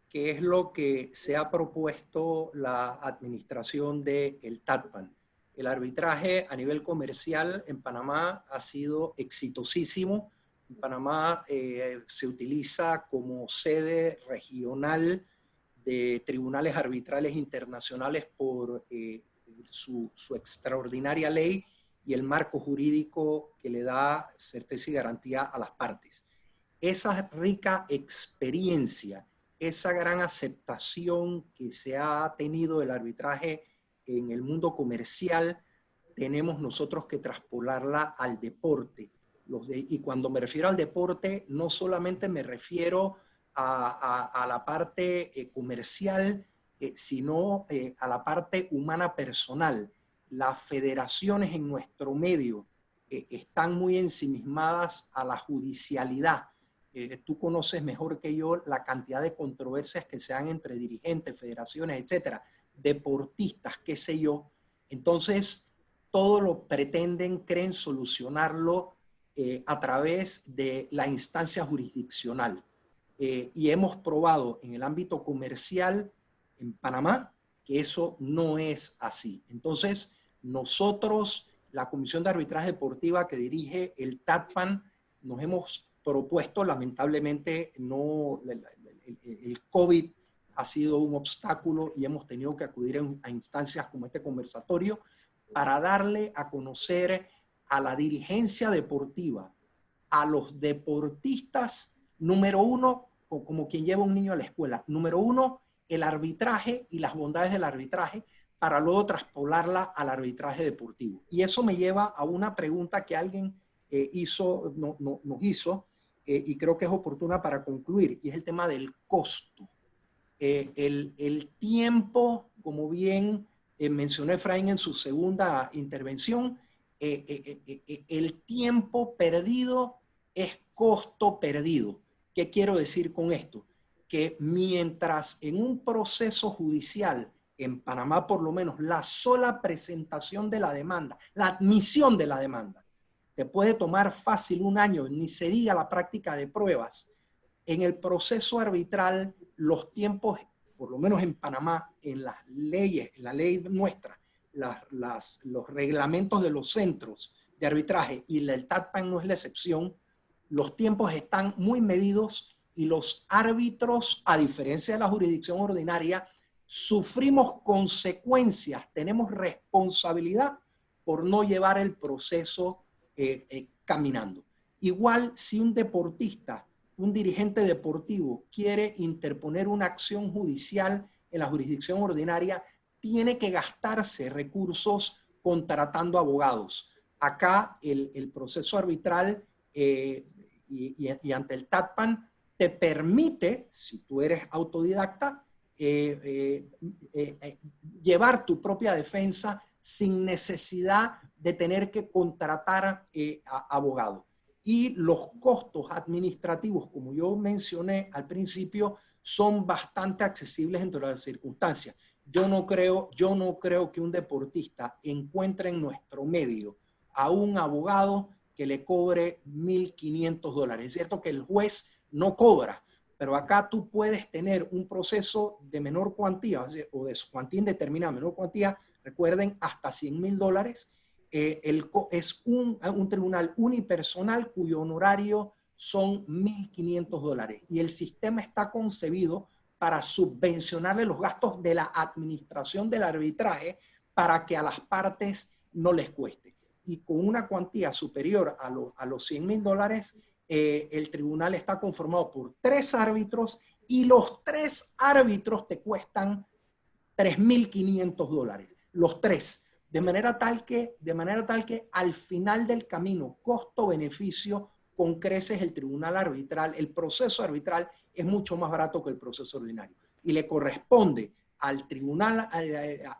que es lo que se ha propuesto la administración del TATPAN. El arbitraje a nivel comercial en Panamá ha sido exitosísimo. En Panamá se utiliza como sede regional de tribunales arbitrales internacionales por su extraordinaria ley y el marco jurídico que le da certeza y garantía a las partes. Esa rica experiencia, esa gran aceptación que se ha tenido del arbitraje en el mundo comercial, tenemos nosotros que traspolarla al deporte. Y cuando me refiero al deporte, no solamente me refiero a la parte comercial, sino a la parte humana personal. Las federaciones en nuestro medio están muy ensimismadas a la judicialidad. Tú conoces mejor que yo la cantidad de controversias que se dan entre dirigentes, federaciones, etcétera, deportistas, qué sé yo. Entonces, todo lo creen solucionarlo a través de la instancia jurisdiccional. Y hemos probado en el ámbito comercial en Panamá que eso no es así. Entonces, nosotros la Comisión de Arbitraje Deportiva que dirige el TADPAN, nos hemos propuesto, lamentablemente el COVID ha sido un obstáculo y hemos tenido que acudir a instancias como este conversatorio para darle a conocer a la dirigencia deportiva, a los deportistas, número uno, como quien lleva un niño a la escuela, número uno, el arbitraje y las bondades del arbitraje, para luego traspolarla al arbitraje deportivo. Y eso me lleva a una pregunta que alguien nos hizo, y creo que es oportuna para concluir, y es el tema del costo. El tiempo, como bien mencionó Efraín en su segunda intervención, el tiempo perdido es costo perdido. ¿Qué quiero decir con esto? Que mientras en un proceso judicial, en Panamá por lo menos, la sola presentación de la demanda, la admisión de la demanda, te puede tomar fácil un año, ni se diga la práctica de pruebas. En el proceso arbitral, los tiempos, por lo menos en Panamá, en las leyes, en la ley nuestra, los reglamentos de los centros de arbitraje, y el TADPAN no es la excepción, los tiempos están muy medidos y los árbitros, a diferencia de la jurisdicción ordinaria, sufrimos consecuencias, tenemos responsabilidad por no llevar el proceso caminando. Igual si un deportista, un dirigente deportivo quiere interponer una acción judicial en la jurisdicción ordinaria, tiene que gastarse recursos contratando abogados. Acá el proceso arbitral y ante el TADPAN te permite, si tú eres autodidacta, llevar tu propia defensa sin necesidad de tener que contratar a abogados. Y los costos administrativos, como yo mencioné al principio, son bastante accesibles entre las circunstancias. Yo no creo que un deportista encuentre en nuestro medio a un abogado que le cobre $1,500. Es cierto que el juez no cobra, pero acá tú puedes tener un proceso de menor cuantía o de cuantía indeterminada, menor cuantía, recuerden, hasta $100,000. Es un tribunal unipersonal cuyo honorario son $1,500 y el sistema está concebido para subvencionarle los gastos de la administración del arbitraje para que a las partes no les cueste. Y con una cuantía superior a los $100,000, el tribunal está conformado por 3 árbitros y los 3 árbitros te cuestan $3,500. Los 3. De manera tal que al final del camino, costo-beneficio, con creces el tribunal arbitral, el proceso arbitral es mucho más barato que el proceso ordinario. Y le corresponde al tribunal,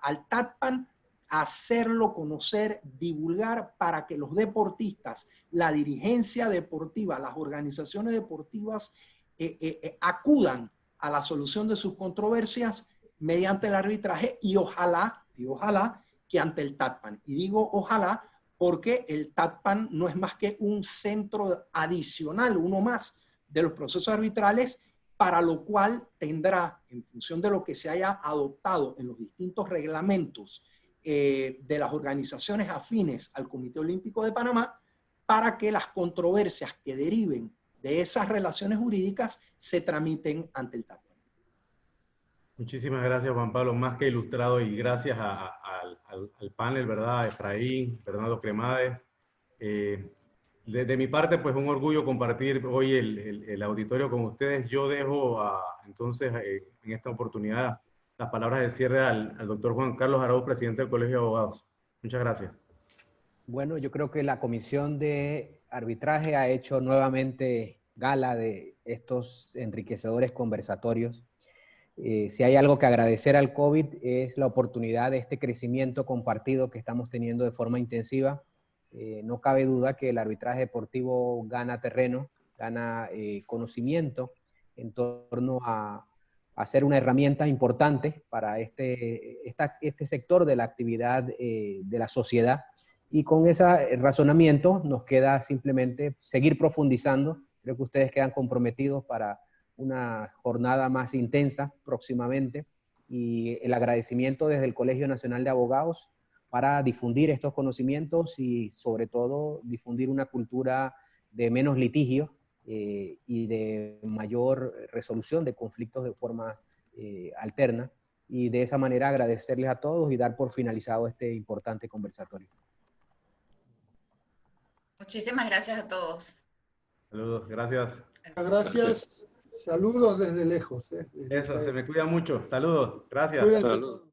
al TADPAN, hacerlo conocer, divulgar para que los deportistas, la dirigencia deportiva, las organizaciones deportivas acudan a la solución de sus controversias mediante el arbitraje y ojalá que ante el TADPAN. Y digo ojalá porque el TADPAN no es más que un centro adicional, uno más de los procesos arbitrales, para lo cual tendrá, en función de lo que se haya adoptado en los distintos reglamentos de las organizaciones afines al Comité Olímpico de Panamá, para que las controversias que deriven de esas relaciones jurídicas se tramiten ante el TADPAN. Muchísimas gracias, Juan Pablo, más que ilustrado, y gracias al panel, ¿verdad? Efraín, Bernardo Cremades. De mi parte, pues un orgullo compartir hoy el auditorio con ustedes. Yo dejo entonces en esta oportunidad las palabras de cierre al doctor Juan Carlos Araúz, presidente del Colegio de Abogados. Muchas gracias. Bueno, yo creo que la Comisión de Arbitraje ha hecho nuevamente gala de estos enriquecedores conversatorios. Si hay algo que agradecer al COVID es la oportunidad de este crecimiento compartido que estamos teniendo de forma intensiva. No cabe duda que el arbitraje deportivo gana terreno, gana conocimiento en torno a ser una herramienta importante para este sector de la actividad de la sociedad. Y con ese razonamiento nos queda simplemente seguir profundizando. Creo que ustedes quedan comprometidos para una jornada más intensa próximamente, y el agradecimiento desde el Colegio Nacional de Abogados para difundir estos conocimientos y sobre todo difundir una cultura de menos litigio y de mayor resolución de conflictos de forma alterna. Y de esa manera agradecerles a todos y dar por finalizado este importante conversatorio. Muchísimas gracias a todos. Saludos, gracias. Gracias. Saludos desde lejos. Eso, se me cuida mucho. Saludos, gracias. Cuídense Salud. todos.